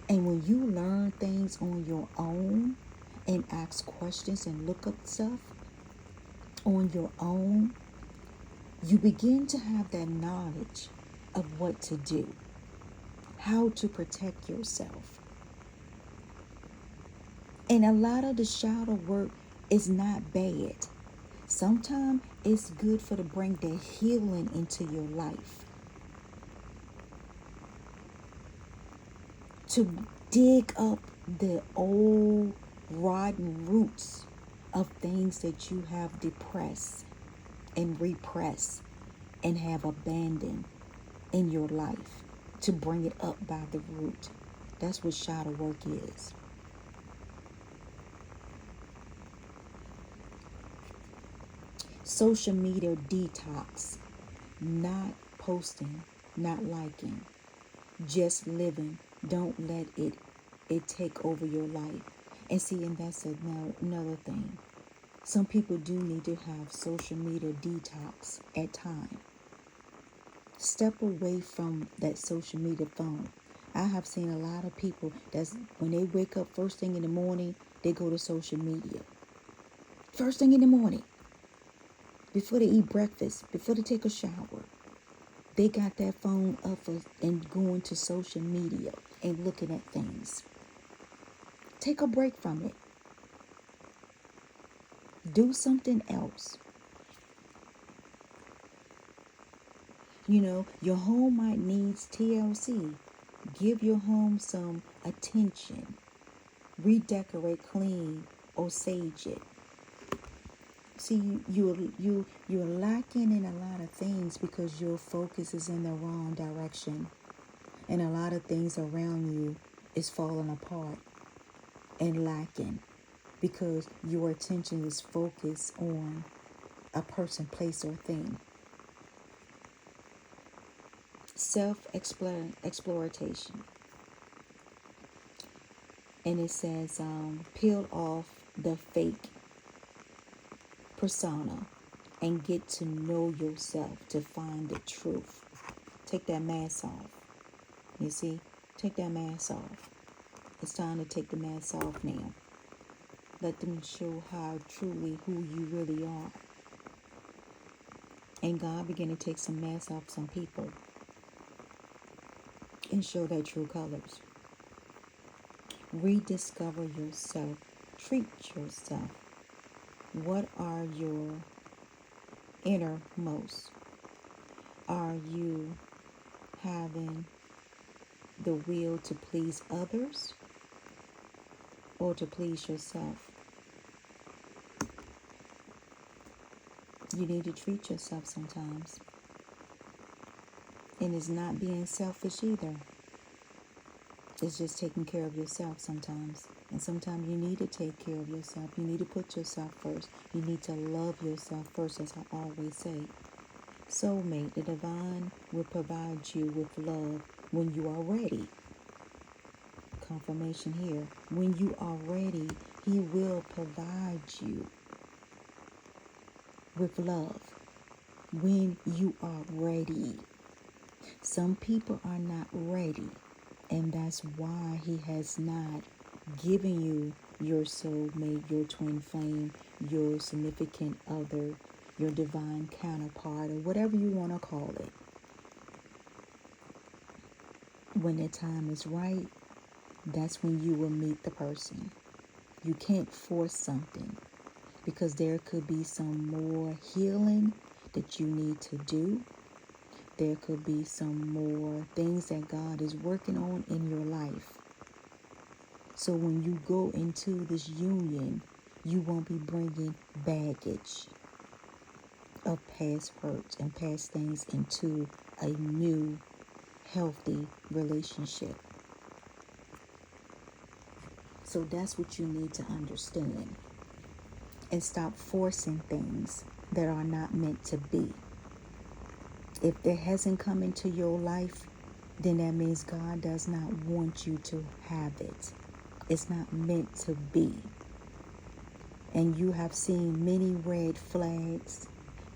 and when you learn things on your own and ask questions and look up stuff on your own, you begin to have that knowledge of what to do, how to protect yourself. And a lot of the shadow work is not bad. Sometimes it's good to bring the healing into your life. To dig up the old rotten roots of things that you have depressed and repressed and have abandoned in your life. To bring it up by the root. That's what shadow work is. Social media detox. Not posting, not liking, just living. Don't let it take over your life. And see, and that's another thing. Some people do need to have social media detox at times. Step away from that social media phone. I have seen a lot of people that's when they wake up first thing in the morning, they go to social media. First thing in the morning, before they eat breakfast, before they take a shower, they got that phone up and going to social media and looking at things. Take a break from it. Do something else. You know, your home might needs TLC. Give your home some attention. Redecorate, clean, or sage it. See, you're lacking in a lot of things because your focus is in the wrong direction, and a lot of things around you is falling apart and lacking because your attention is focused on a person, place, or thing. Self-exploitation. And it says, peel off the fake persona and get to know yourself to find the truth. Take that mask off. You see? Take that mask off. It's time to take the mask off now. Let them show how truly who you really are. And God began to take some masks off some people and show their true colors. Rediscover yourself. Treat yourself. What are your innermost? Are you having the will to please others or to please yourself? You need to treat yourself sometimes. And it's not being selfish either. It's just taking care of yourself sometimes. And sometimes you need to take care of yourself. You need to put yourself first. You need to love yourself first, as I always say. Soulmate, the divine will provide you with love when you are ready. Confirmation here. When you are ready, He will provide you with love. When you are ready. Some people are not ready. And that's why He has not given you your soulmate, your twin flame, your significant other, your divine counterpart, or whatever you want to call it. When the time is right, that's when you will meet the person. You can't force something because there could be some more healing that you need to do. There could be some more things that God is working on in your life. So when you go into this union, you won't be bringing baggage of past hurts and past things into a new, healthy relationship. So that's what you need to understand. And stop forcing things that are not meant to be. If it hasn't come into your life, then that means God does not want you to have it. It's not meant to be. And you have seen many red flags,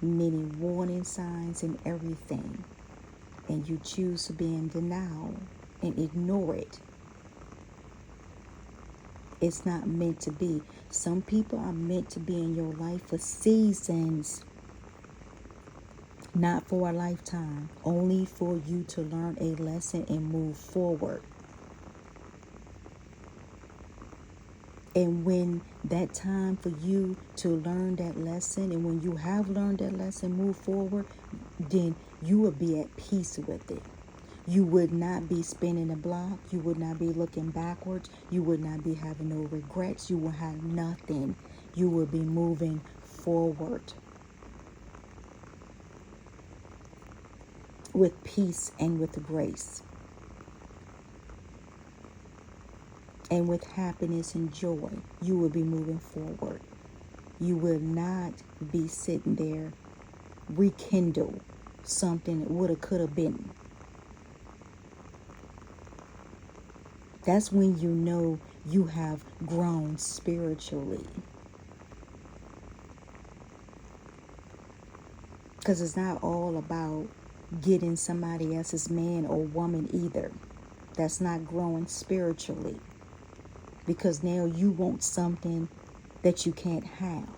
many warning signs and everything. And you choose to be in denial and ignore it. It's not meant to be. Some people are meant to be in your life for seasons. Not for a lifetime. Only for you to learn a lesson and move forward. And when that time for you to learn that lesson, and when you have learned that lesson, move forward, then you will be at peace with it. You would not be spinning the block. You would not be looking backwards. You would not be having no regrets. You will have nothing. You will be moving forward with peace and with grace. And with happiness and joy, you will be moving forward. You will not be sitting there rekindle something that woulda, coulda been. That's when you know you have grown spiritually. Because it's not all about getting somebody else's man or woman either. That's not growing spiritually. Because now you want something that you can't have.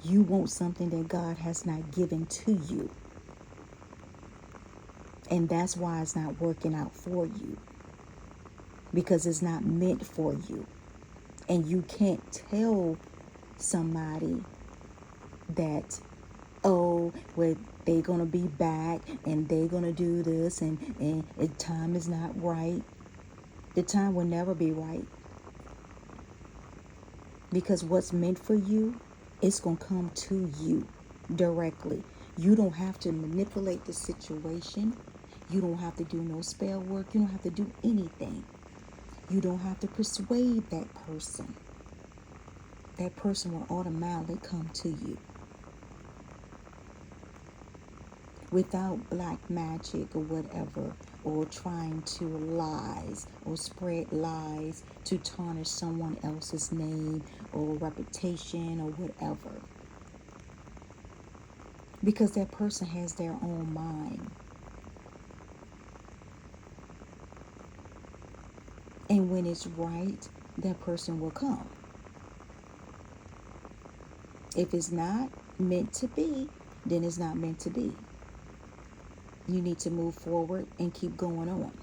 You want something that God has not given to you. And that's why it's not working out for you. Because it's not meant for you. And you can't tell somebody that, oh, well, they're going to be back and they're going to do this and the time is not right. The time will never be right. Because what's meant for you, it's going to come to you directly. You don't have to manipulate the situation. You don't have to do no spell work. You don't have to do anything. You don't have to persuade that person. That person will automatically come to you. Without black magic or whatever, or trying to lies or spread lies to tarnish someone else's name or reputation or whatever. Because that person has their own mind. And when it's right, that person will come. If it's not meant to be, then it's not meant to be. You need to move forward and keep going on.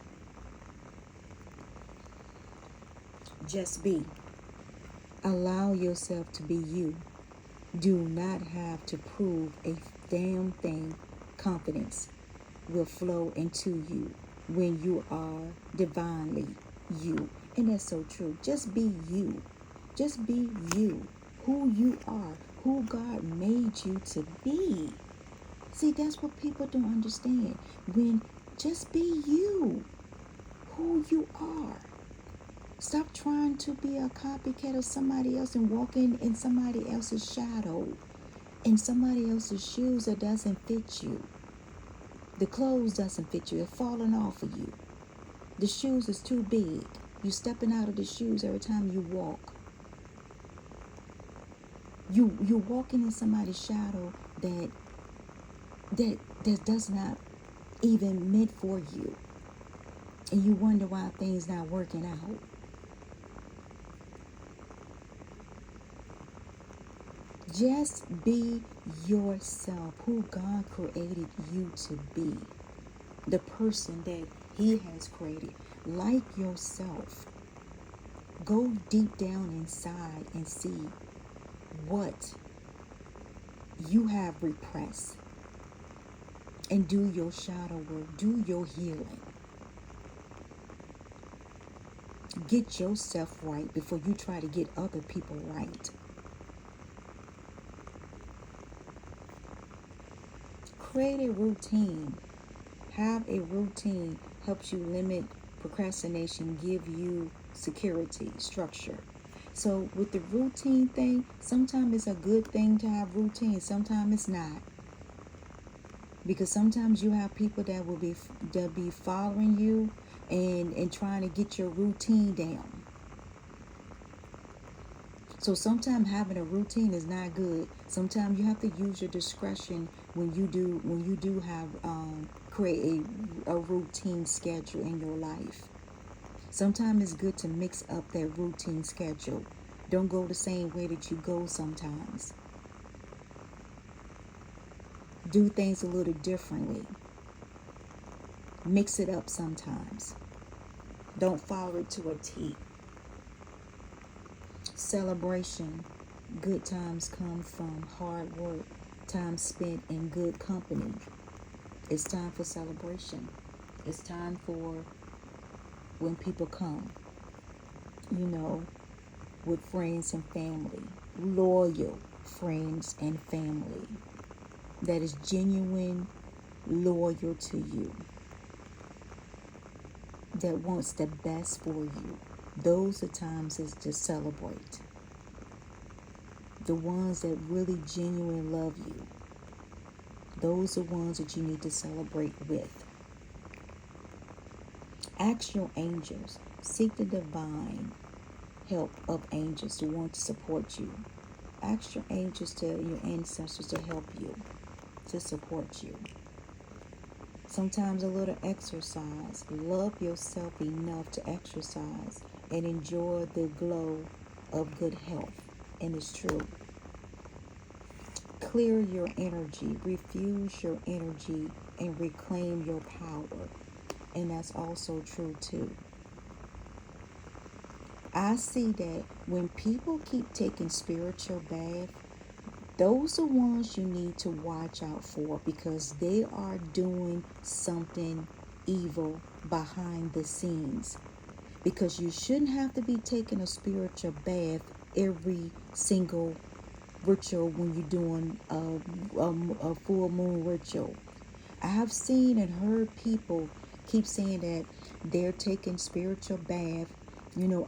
Just be. Allow yourself to be you. Do not have to prove a damn thing. Confidence will flow into you when you are divinely you. And that's so true. Just be you. Just be you. Who you are. Who God made you to be. See, that's what people don't understand. When just be you, who you are. Stop trying to be a copycat of somebody else and walking in somebody else's shadow, in somebody else's shoes that doesn't fit you. The clothes doesn't fit you. They're falling off of you. The shoes is too big. You stepping out of the shoes every time you walk. You're walking in somebody's shadow that does not even meant for you. And you wonder why things not working out. Just be yourself, who God created you to be. The person that He has created. Like yourself. Go deep down inside and see what you have repressed. And do your shadow work. Do your healing. Get yourself right before you try to get other people right. Create a routine. Have a routine. Helps you limit procrastination. Give you security, structure. So with the routine thing, sometimes it's a good thing to have routine. Sometimes it's not. Because sometimes you have people that will be following you and trying to get your routine down. So sometimes having a routine is not good. Sometimes you have to use your discretion when you do have create a routine schedule in your life. Sometimes it's good to mix up that routine schedule. Don't go the same way that you go sometimes. Do things a little differently. Mix it up sometimes. Don't follow it to a T. Celebration. Good times come from hard work. Time spent in good company. It's time for celebration. It's time for when people come, with friends and family. Loyal friends and family. That is genuine, loyal to you. That wants the best for you. Those are times is to celebrate. the ones that really genuinely love you. Those are ones that you need to celebrate with. Ask your angels. Seek the divine help of angels to want to support you. Ask your angels, to your ancestors, to help you, to support you. Sometimes a little exercise. Love yourself enough to exercise and enjoy the glow of good health. And it's true. Clear your energy, refuse your energy, and reclaim your power. And that's also true too. I see that when people keep taking spiritual baths, those are ones you need to watch out for, because they are doing something evil behind the scenes. Because you shouldn't have to be taking a spiritual bath every single ritual when you're doing a full moon ritual. I have seen and heard people keep saying that they're taking spiritual bath,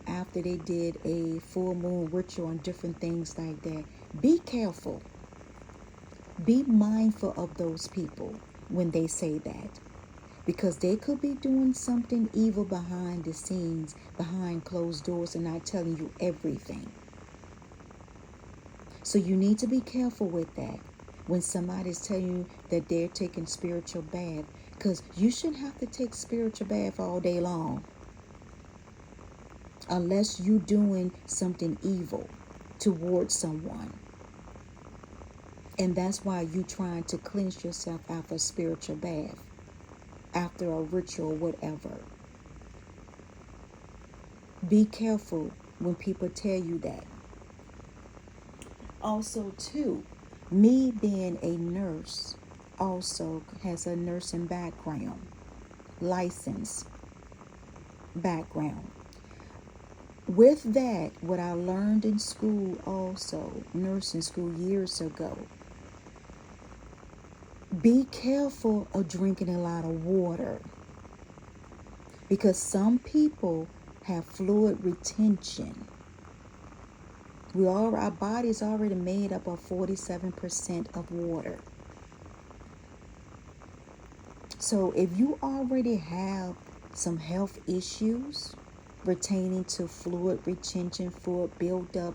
after they did a full moon ritual and different things like that. Be careful. Be mindful of those people when they say that, because they could be doing something evil behind the scenes, behind closed doors, and not telling you everything. So you need to be careful with that when somebody's telling you that they're taking spiritual bath, because you shouldn't have to take spiritual bath all day long unless you're doing something evil towards someone. And that's why you're trying to cleanse yourself after a spiritual bath, after a ritual, whatever. Be careful when people tell you that. Also, too, me being a nurse also has a nursing background, license background. With that, what I learned in school also, nursing school years ago, be careful of drinking a lot of water, because some people have fluid retention. Our body is already made up of 47% of water. So if you already have some health issues pertaining to fluid retention, fluid buildup,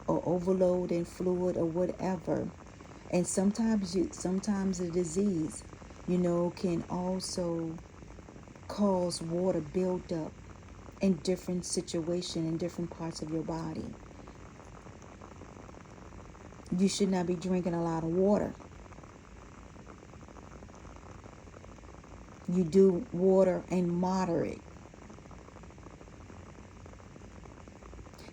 or overload in fluid, or whatever, and sometimes the disease, can also cause water buildup in different situations in different parts of your body. You should not be drinking a lot of water. You do water in moderate.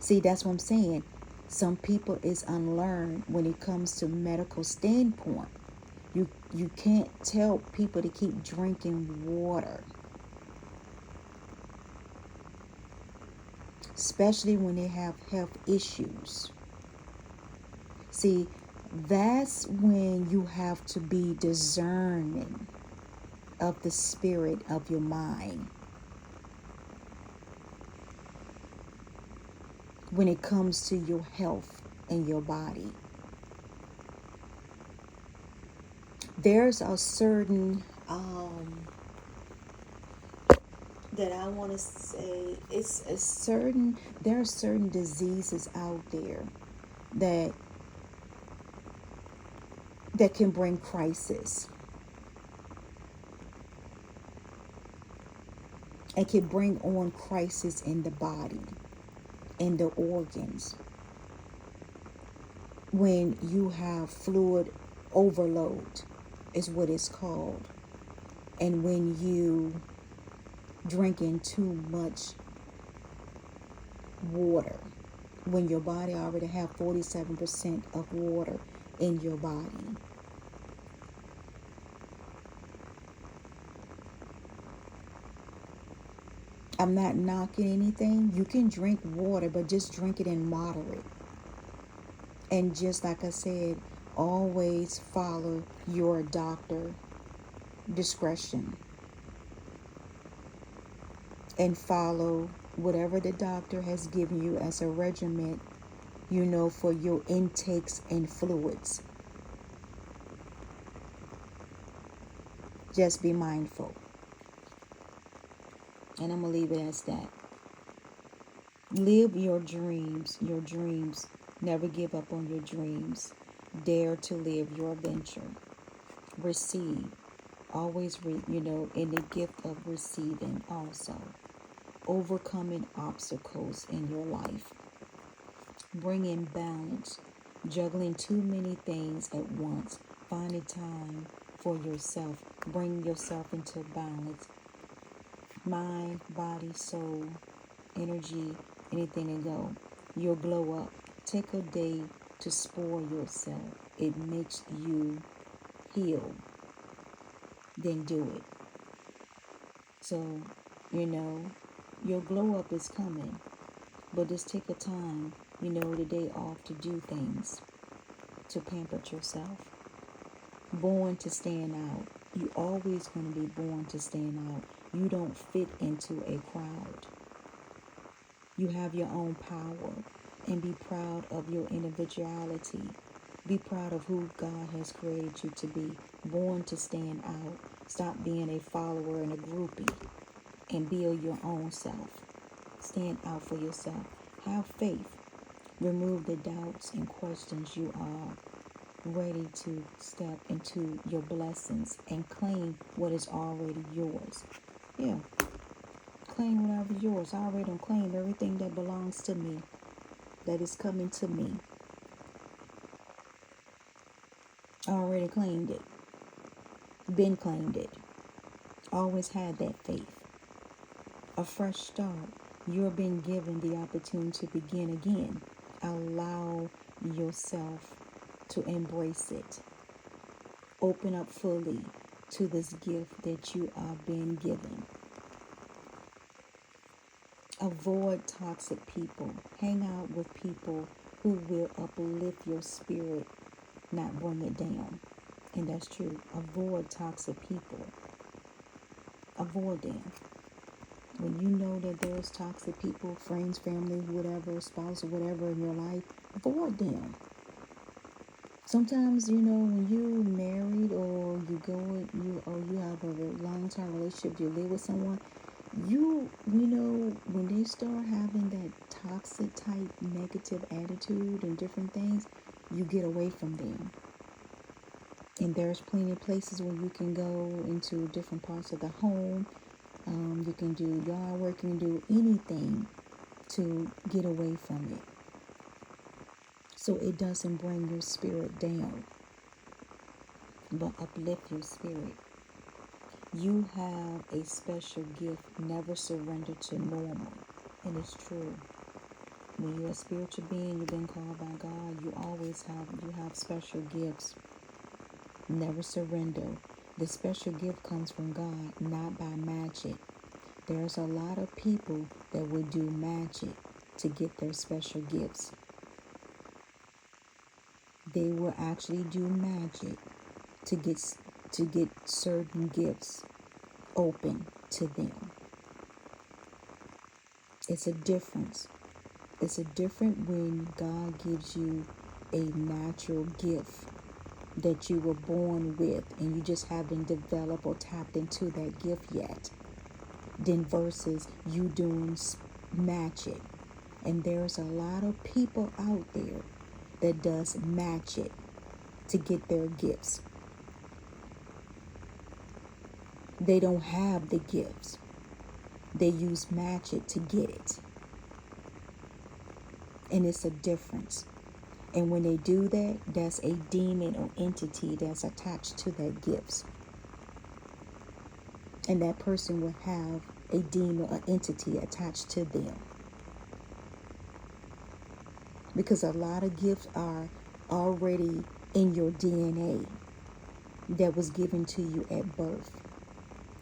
See, that's what I'm saying. Some people is unlearned when it comes to medical standpoint. You can't tell people to keep drinking water, especially when they have health issues. See, that's when you have to be discerning of the spirit of your mind when it comes to your health and your body. There's a certain that I want to say, there are certain diseases out there that can bring crisis. It can bring on crisis in the body, in the organs. When you have fluid overload is what it's called. And when you drinking too much water, when your body already have 47% of water in your body. I'm not knocking anything. You can drink water, but just drink it in moderate. And just like I said, always follow your doctor discretion. And follow whatever the doctor has given you as a regimen, for your intakes and fluids. Just be mindful. And I'm going to leave it as that. Live your dreams, your dreams. Never give up on your dreams. Dare to live your adventure. Receive. Always, in the gift of receiving also. Overcoming obstacles in your life. Bringing balance. Juggling too many things at once. Finding time for yourself. Bring yourself into balance. Mind, body, soul, energy, anything to go. You'll glow up. Take a day to spoil yourself. It makes you heal. Then do it. So, your glow up is coming. But just take a time, the day off to do things. To pamper yourself. Born to stand out. You always going to be born to stand out. You don't fit into a crowd. You have your own power, and be proud of your individuality. Be proud of who God has created you to be. Born to stand out. Stop being a follower and a groupie, and build your own self. Stand out for yourself. Have faith. Remove the doubts and questions. You are ready to step into your blessings and claim what is already yours. Yeah. Claim whatever's yours. I already don't claim everything that belongs to me, that is coming to me. I already claimed it. Been claimed it. Always had that faith. A fresh start. You're being given the opportunity to begin again. Allow yourself to embrace it. Open up fully to this gift that you are being given. Avoid toxic people. Hang out with people who will uplift your spirit, not bring it down. And that's true. Avoid toxic people. Avoid them. When you know that there's toxic people, friends, family, whatever, spouse, or whatever in your life, avoid them. Sometimes, when you're married or you have a long-term relationship, you live with someone, when they start having that toxic type negative attitude and different things, you get away from them. And there's plenty of places where you can go into different parts of the home. You can do yard work, you can do anything to get away from it. So it doesn't bring your spirit down, but uplift your spirit. You have a special gift. Never surrender to normal. And it's true. When you're a spiritual being, you've been called by God, you have special gifts. Never surrender. The special gift comes from God, not by magic. There's a lot of people that will do magic to get their special gifts. They will actually do magic to get certain gifts open to them. It's a difference. It's a different when God gives you a natural gift that you were born with and you just haven't developed or tapped into that gift yet, then versus you doing magic. And there's a lot of people out there that does magic to get their gifts. They don't have the gifts. They use magic to get it. And it's a difference. And when they do that, that's a demon or entity that's attached to that gifts. And that person will have a demon or entity attached to them. Because a lot of gifts are already in your DNA that was given to you at birth.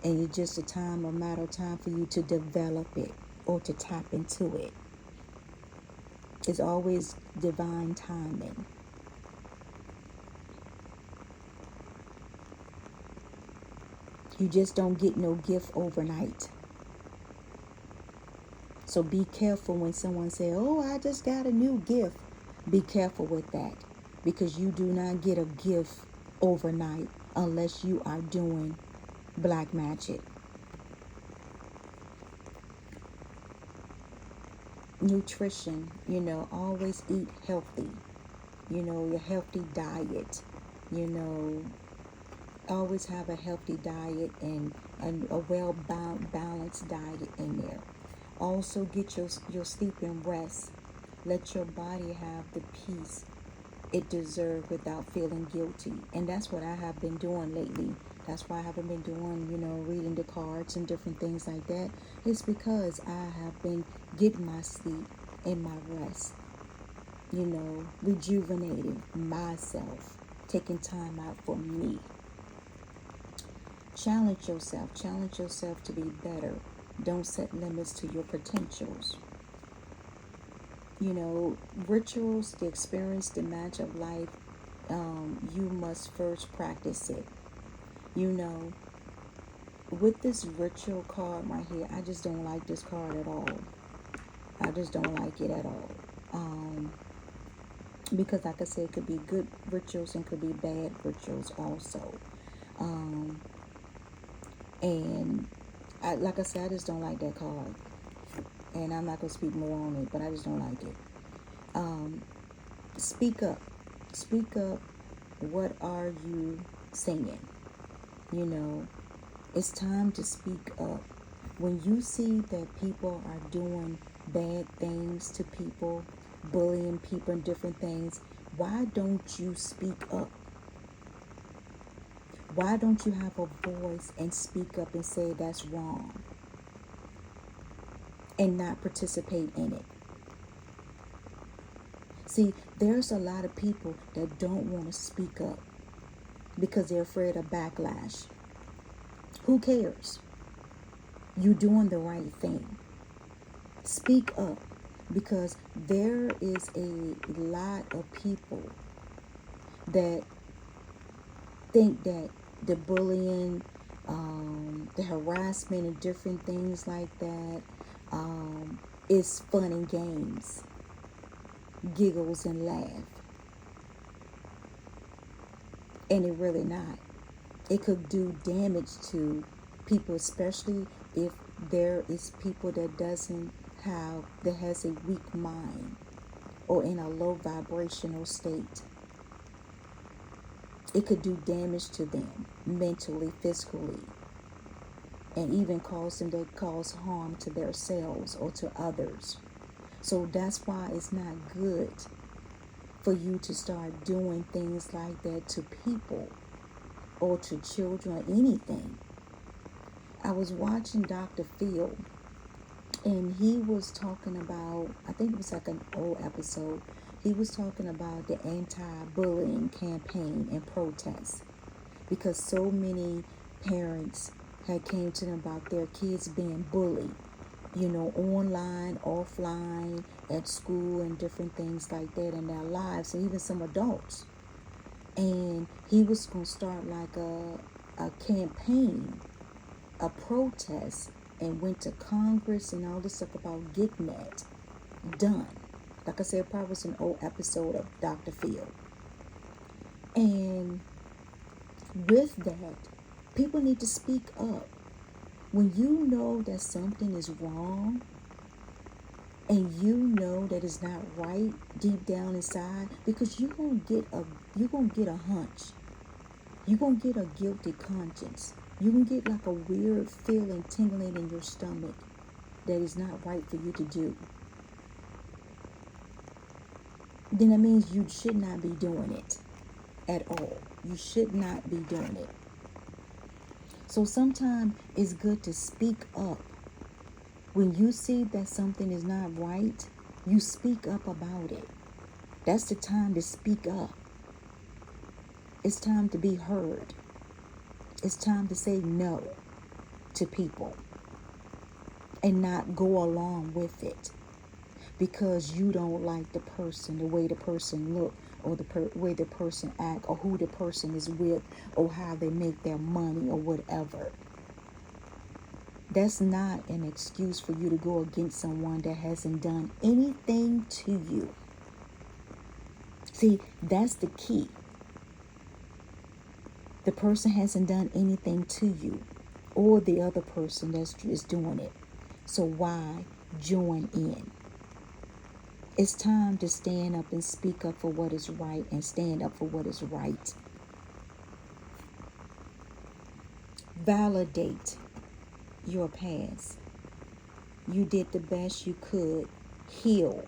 And it's just a matter of time for you to develop it or to tap into it. It's always divine timing. You just don't get no gift overnight. So be careful when someone says, "Oh, I just got a new gift." Be careful with that, because you do not get a gift overnight unless you are doing black magic. Nutrition, always eat healthy. Your healthy diet. You know, always have a healthy diet and a well balanced diet in there. Also get your sleep and rest. Let your body have the peace it deserves without feeling guilty. And that's what I have been doing lately. That's why I haven't been doing, reading the cards and different things like that. It's because I have been getting my sleep and my rest, rejuvenating myself, taking time out for me. Challenge yourself. Challenge yourself to be better. Don't set limits to your potentials. Rituals, the experience, the match of life, you must first practice it. With this ritual card right here, I just don't like this card at all. I just don't like it at all. Because like I said, it could be good rituals and could be bad rituals also. And like I said, I just don't like that card. And I'm not going to speak more on it, but I just don't like it. Speak up. Speak up. What are you saying? It's time to speak up. When you see that people are doing bad things to people, bullying people and different things, why don't you speak up? Why don't you have a voice and speak up and say that's wrong and not participate in it? See, there's a lot of people that don't want to speak up because they're afraid of backlash. Who cares? You're doing the right thing. Speak up, because there is a lot of people that think that the bullying, the harassment and different things like that is fun and games, giggles and laugh. And it really not. It could do damage to people, especially if there is people that has a weak mind or in a low vibrational state. It could do damage to them mentally, physically, and even cause harm to themselves or to others. So that's why it's not good for you to start doing things like that to people or to children or anything. I was watching Dr. Phil, and he was talking about, I think it was like an old episode, he was talking about the anti-bullying campaign and protests, because so many parents had came to them about their kids being bullied, online, offline, at school, and different things like that in their lives, and even some adults. And he was going to start like a campaign, a protest, and went to Congress and all this stuff about getting that done. Like I said, it probably was an old episode of Dr. Phil. And with that, people need to speak up. When you know that something is wrong and you know that it's not right deep down inside, because you're gonna get a hunch. You're gonna get a guilty conscience. You're gonna get like a weird feeling tingling in your stomach that is not right for you to do. Then that means you should not be doing it at all. You should not be doing it. So sometimes it's good to speak up. When you see that something is not right, you speak up about it. That's the time to speak up. It's time to be heard. It's time to say no to people and not go along with it because you don't like the person, the way the person look, or the way the person act, or who the person is with, or how they make their money, or whatever. That's not an excuse for you to go against someone that hasn't done anything to you. See, that's the key. The person hasn't done anything to you, or the other person is doing it. So why join in? It's time to stand up and speak up for what is right and stand up for what is right. Validate your past. You did the best you could. Heal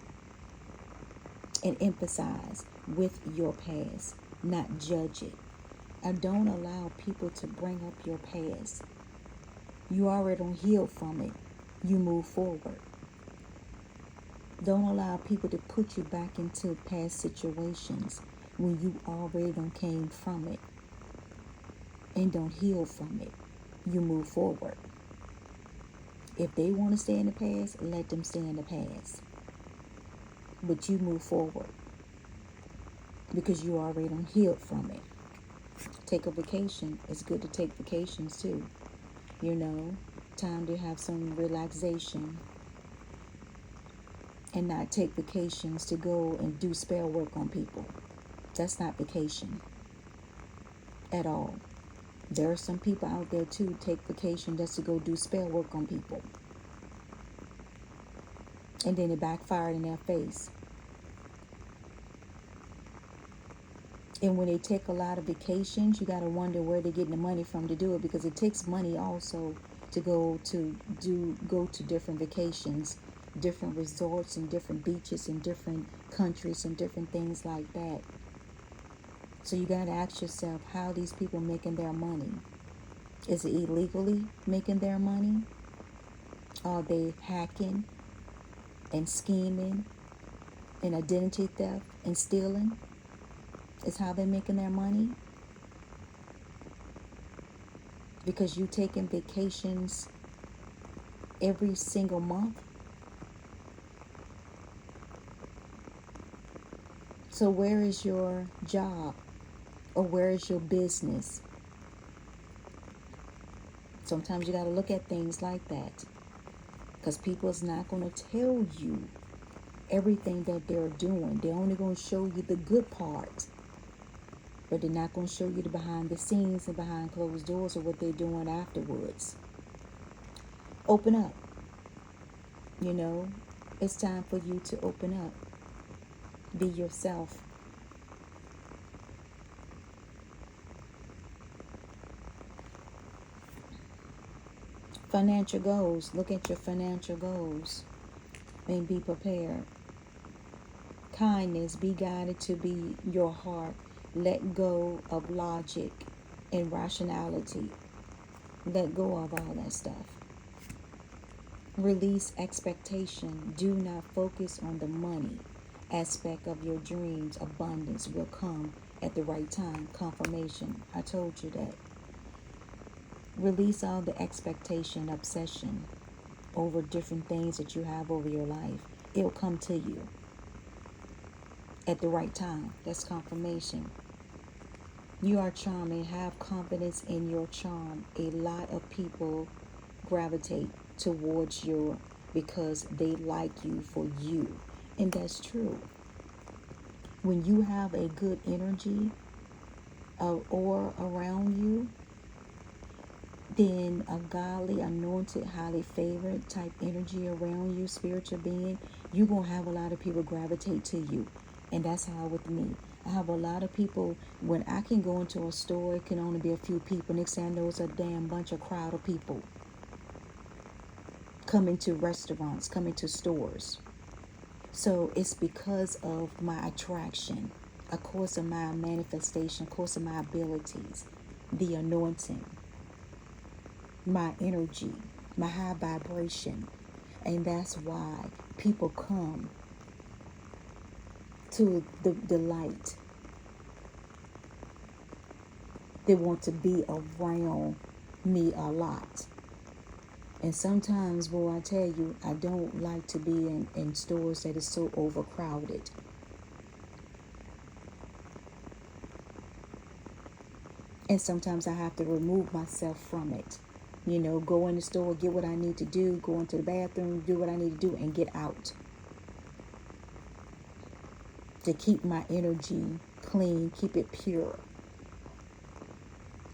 and empathize with your past, not judge it. And don't allow people to bring up your past. You already don't heal from it. You move forward. Don't allow people to put you back into past situations when you already done came from it and don't heal from it. You move forward. If they want to stay in the past, let them stay in the past. But you move forward because you already done healed from it. Take a vacation. It's good to take vacations too. Time to have some relaxation and not take vacations to go and do spell work on people. That's not vacation at all. There are some people out there too take vacation just to go do spell work on people. And then it backfired in their face. And when they take a lot of vacations, you got to wonder where they're getting the money from to do it, because it takes money also to go to different vacations, different resorts and different beaches in different countries and different things like that. So you got to ask yourself, how are these people making their money? Is it illegally making their money? Are they hacking and scheming and identity theft and stealing? Is how they're making their money? Because you taking vacations every single month. So where is your job? Or where is your business? Sometimes you got to look at things like that, because people is not going to tell you everything that they're doing. They're only going to show you the good part, but they're not going to show you the behind the scenes and behind closed doors of what they're doing afterwards. Open up. It's time for you to open up. Be yourself. Financial goals. Look at your financial goals and be prepared. Kindness. Be guided to be your heart. Let go of logic and rationality. Let go of all that stuff. Release expectation. Do not focus on the money aspect of your dreams. Abundance will come at the right time. Confirmation. I told you that. Release all the expectation, obsession over different things that you have over your life. It'll come to you at the right time. That's confirmation. You are charming. Have confidence in your charm. A lot of people gravitate towards you because they like you for you. And that's true. When you have a good energy or around you, then a godly, anointed, highly favored type energy around you, spiritual being, you're going to have a lot of people gravitate to you. And that's how with me. I have a lot of people, when I can go into a store, it can only be a few people. Next thing I know, it's a damn bunch of crowd of people coming to restaurants, coming to stores. So it's because of my attraction, of course of my manifestation, of course of my abilities, the anointing, my energy, my high vibration. And that's why people come to the light. They want to be around me a lot. And sometimes, boy, I tell you, I don't like to be in stores that is so overcrowded. And sometimes I have to remove myself from it. Go in the store, get what I need to do, go into the bathroom, do what I need to do, and get out. to keep my energy clean, keep it pure,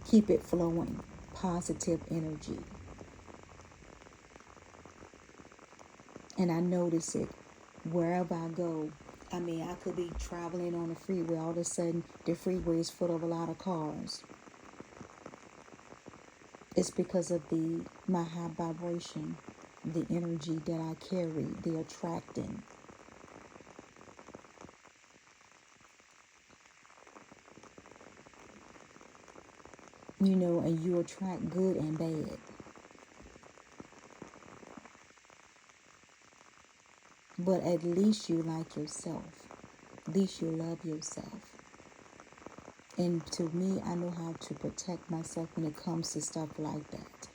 keep it flowing, positive energy. And I notice it wherever I go. I mean, I could be traveling on the freeway. All of a sudden, the freeway is full of a lot of cars. It's because of my high vibration, the energy that I carry, the attracting. You know, and you attract good and bad. But at least you like yourself. At least you love yourself. And to me, I know how to protect myself when it comes to stuff like that.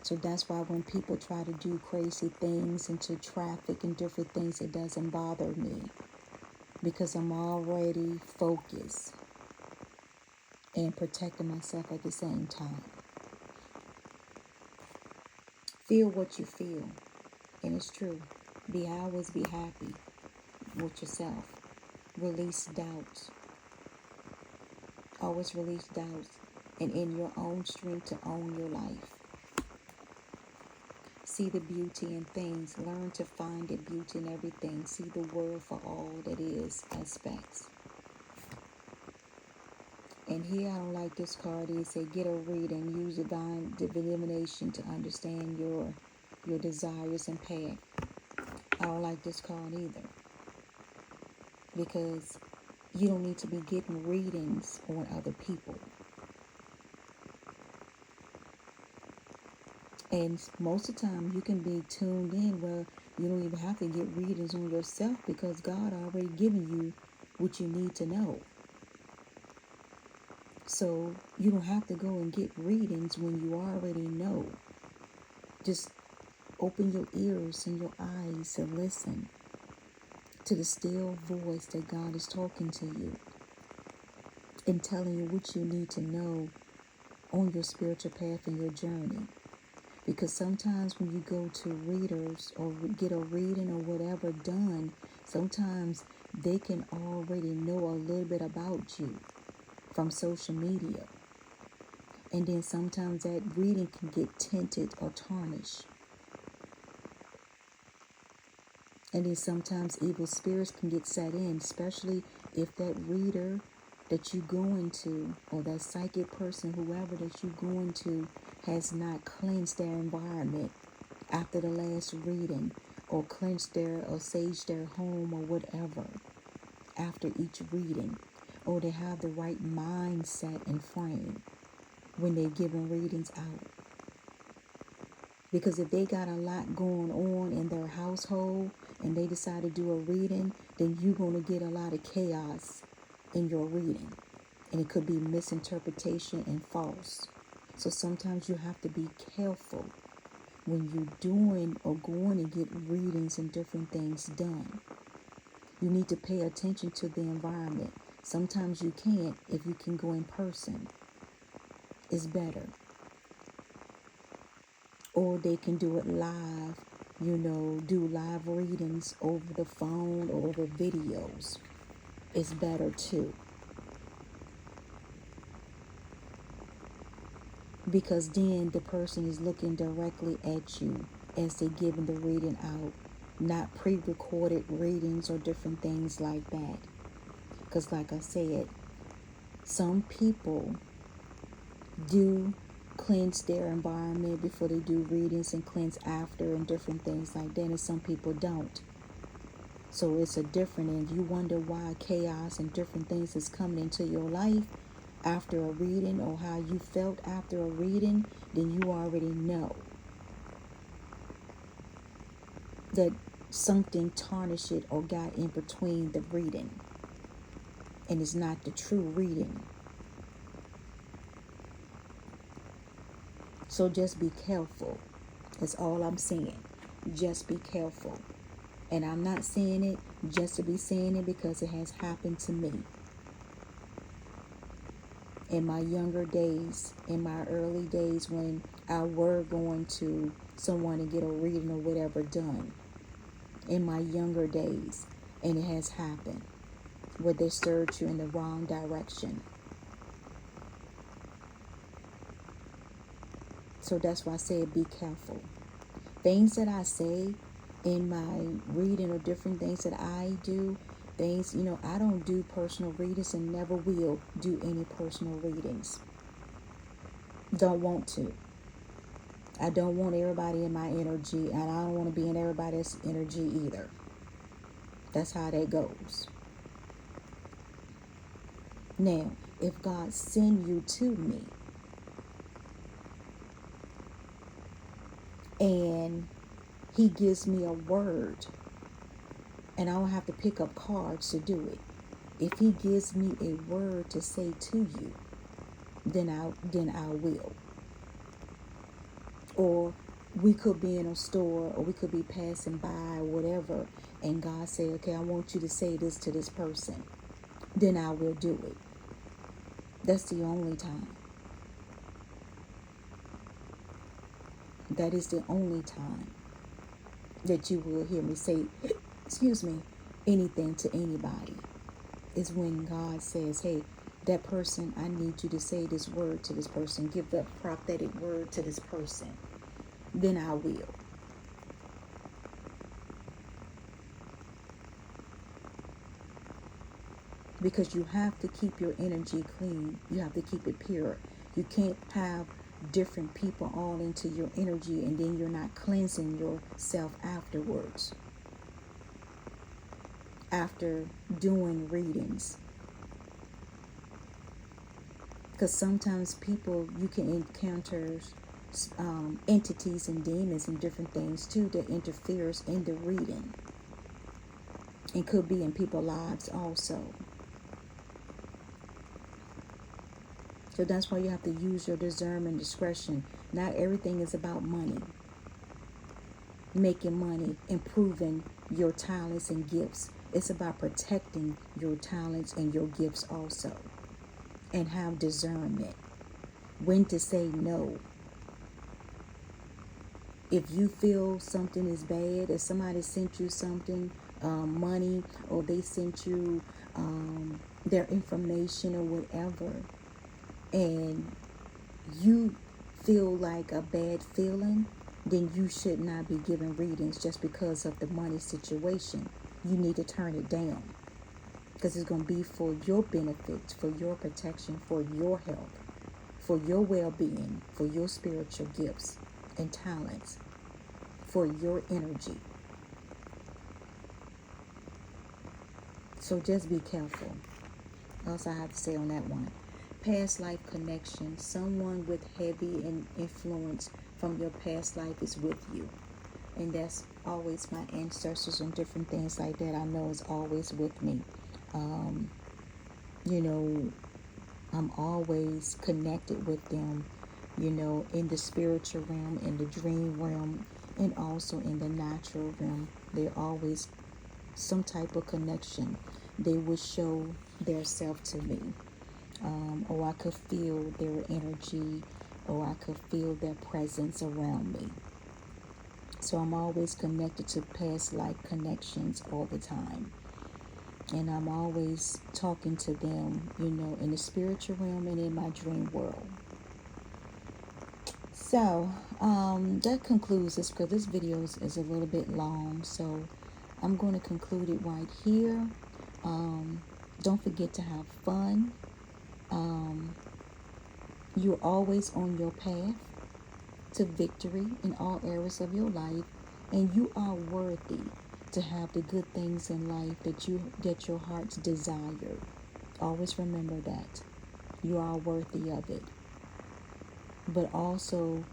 So that's why when people try to do crazy things into traffic and different things, it doesn't bother me. Because I'm already focused and protecting myself at the same time. Feel what you feel. And it's true. Always be happy with yourself. Release doubts. Always release doubts. And in your own strength to own your life. See the beauty in things. Learn to find the beauty in everything. See the world for all that is aspects. And here I don't like this card. It say get a reading. Use divine divination to understand your desires and path. I don't like this card either. Because you don't need to be getting readings on other people. And most of the time you can be tuned in where you don't even have to get readings on yourself because God already given you what you need to know. So you don't have to go and get readings when you already know. Just open your ears and your eyes and listen to the still voice that God is talking to you and telling you what you need to know on your spiritual path and your journey. Because sometimes when you go to readers or get a reading or whatever done, sometimes they can already know a little bit about you from social media. And then sometimes that reading can get tinted or tarnished. And then sometimes evil spirits can get set in, especially if that reader that you go into or that psychic person, whoever that you go into, has not cleansed their environment after the last reading or cleansed or saged their home or whatever after each reading, or they have the right mindset and frame when they're giving readings out. Because if they got a lot going on in their household and they decide to do a reading, then you're going to get a lot of chaos in your reading. And it could be misinterpretation and false. So sometimes you have to be careful when you're doing or going to get readings and different things done. You need to pay attention to the environment. Sometimes you can't if you can go in person. It's better. Or they can do it live, do live readings over the phone or over videos. It's better too. Because then the person is looking directly at you as they're giving the reading out, not pre-recorded readings or different things like that. Because like I said, some people do cleanse their environment before they do readings and cleanse after and different things like that, and some people don't. So it's a different, and you wonder why chaos and different things is coming into your life after a reading or how you felt after a reading, then you already know that something tarnished it or got in between the reading and it's not the true reading. So just be careful. That's all I'm saying. Just be careful. And I'm not saying it just to be saying it because it has happened to me. In my younger days, in my early days when I were going to someone to get a reading or whatever done. In my younger days, and it has happened, where they stirred you in the wrong direction. So that's why I say be careful. Things that I say in my reading or different things that I do, things, I don't do personal readings and never will do any personal readings. Don't want to. I don't want everybody in my energy, and I don't want to be in everybody's energy either. That's how that goes. Now, if God send you to me and he gives me a word, and I don't have to pick up cards to do it. If he gives me a word to say to you, then I will. Or we could be in a store, or we could be passing by, or whatever, and God say, okay, I want you to say this to this person. Then I will do it. That's the only time. That is the only time that you will hear me say, anything to anybody, is when God says, hey, that person, I need you to say this word to this person. Give the prophetic word to this person. Then I will. Because you have to keep your energy clean. You have to keep it pure. You can't have different people all into your energy and then you're not cleansing yourself afterwards. After doing readings. Because sometimes people, you can encounter entities and demons and different things too that interferes in the reading. And could be in people's lives also. So that's why you have to use your discernment, discretion. Not everything is about money. Making money, improving your talents and gifts. It's about protecting your talents and your gifts also. And have discernment. When to say no. If you feel something is bad, if somebody sent you something, money, or they sent you their information or whatever, and you feel like a bad feeling, then you should not be giving readings just because of the money situation. You need to turn it down. Because it's going to be for your benefit, for your protection, for your health, for your well-being, for your spiritual gifts and talents, for your energy. So just be careful. Else I have to say on that one. Past life connection. Someone with heavy influence from your past life is with you. And that's always my ancestors and different things like that. I know is always with me. I'm always connected with them, in the spiritual realm, in the dream realm, and also in the natural realm. They're always some type of connection. They will show their self to me. Or I could feel their energy, or I could feel their presence around me. So I'm always connected to past life connections all the time. And I'm always talking to them, in the spiritual realm and in my dream world. So, that concludes this, because this video is a little bit long. So, I'm going to conclude it right here. Don't forget to have fun. You're always on your path to victory in all areas of your life. And you are worthy to have the good things in life that your heart's desire. Always remember that. You are worthy of it. But also,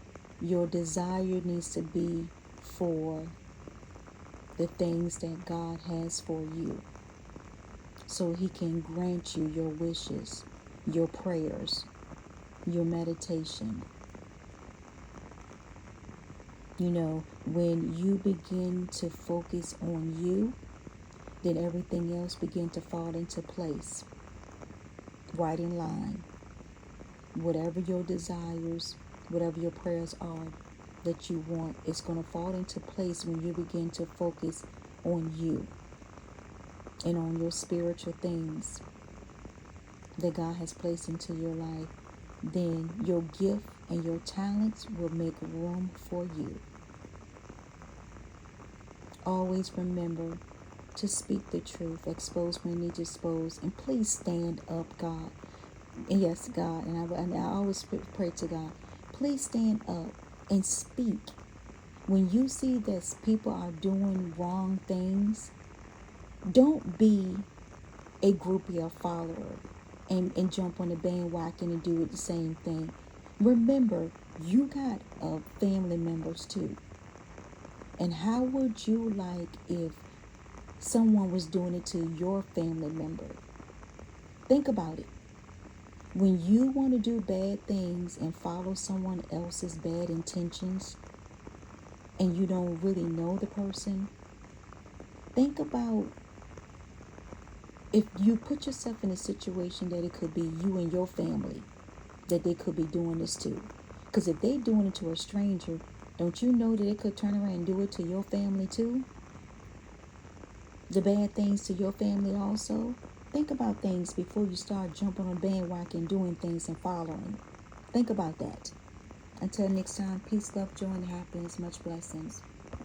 your desire needs to be for the things that God has for you. So he can grant you your wishes, your prayers, your meditation. When you begin to focus on you, then everything else begin to fall into place. Right in line. Whatever your desires, whatever your prayers are that you want, it's going to fall into place when you begin to focus on you. and on your spiritual things that God has placed into your life, then your gift and your talents will make room for you. Always remember to speak the truth, expose when you need to expose, and please stand up, God. And yes, God, and I always pray to God, please stand up and speak. When you see that people are doing wrong things, don't be a groupie or follower and jump on the bandwagon and do it the same thing. Remember, you got family members too. And how would you like if someone was doing it to your family member? Think about it. When you want to do bad things and follow someone else's bad intentions and you don't really know the person, think about if you put yourself in a situation that it could be you and your family that they could be doing this to. Because if they're doing it to a stranger, don't you know that they could turn around and do it to your family too? The bad things to your family also. Think about things before you start jumping on bandwagon, doing things and following. Think about that. Until next time, peace, love, joy, and happiness. Much blessings.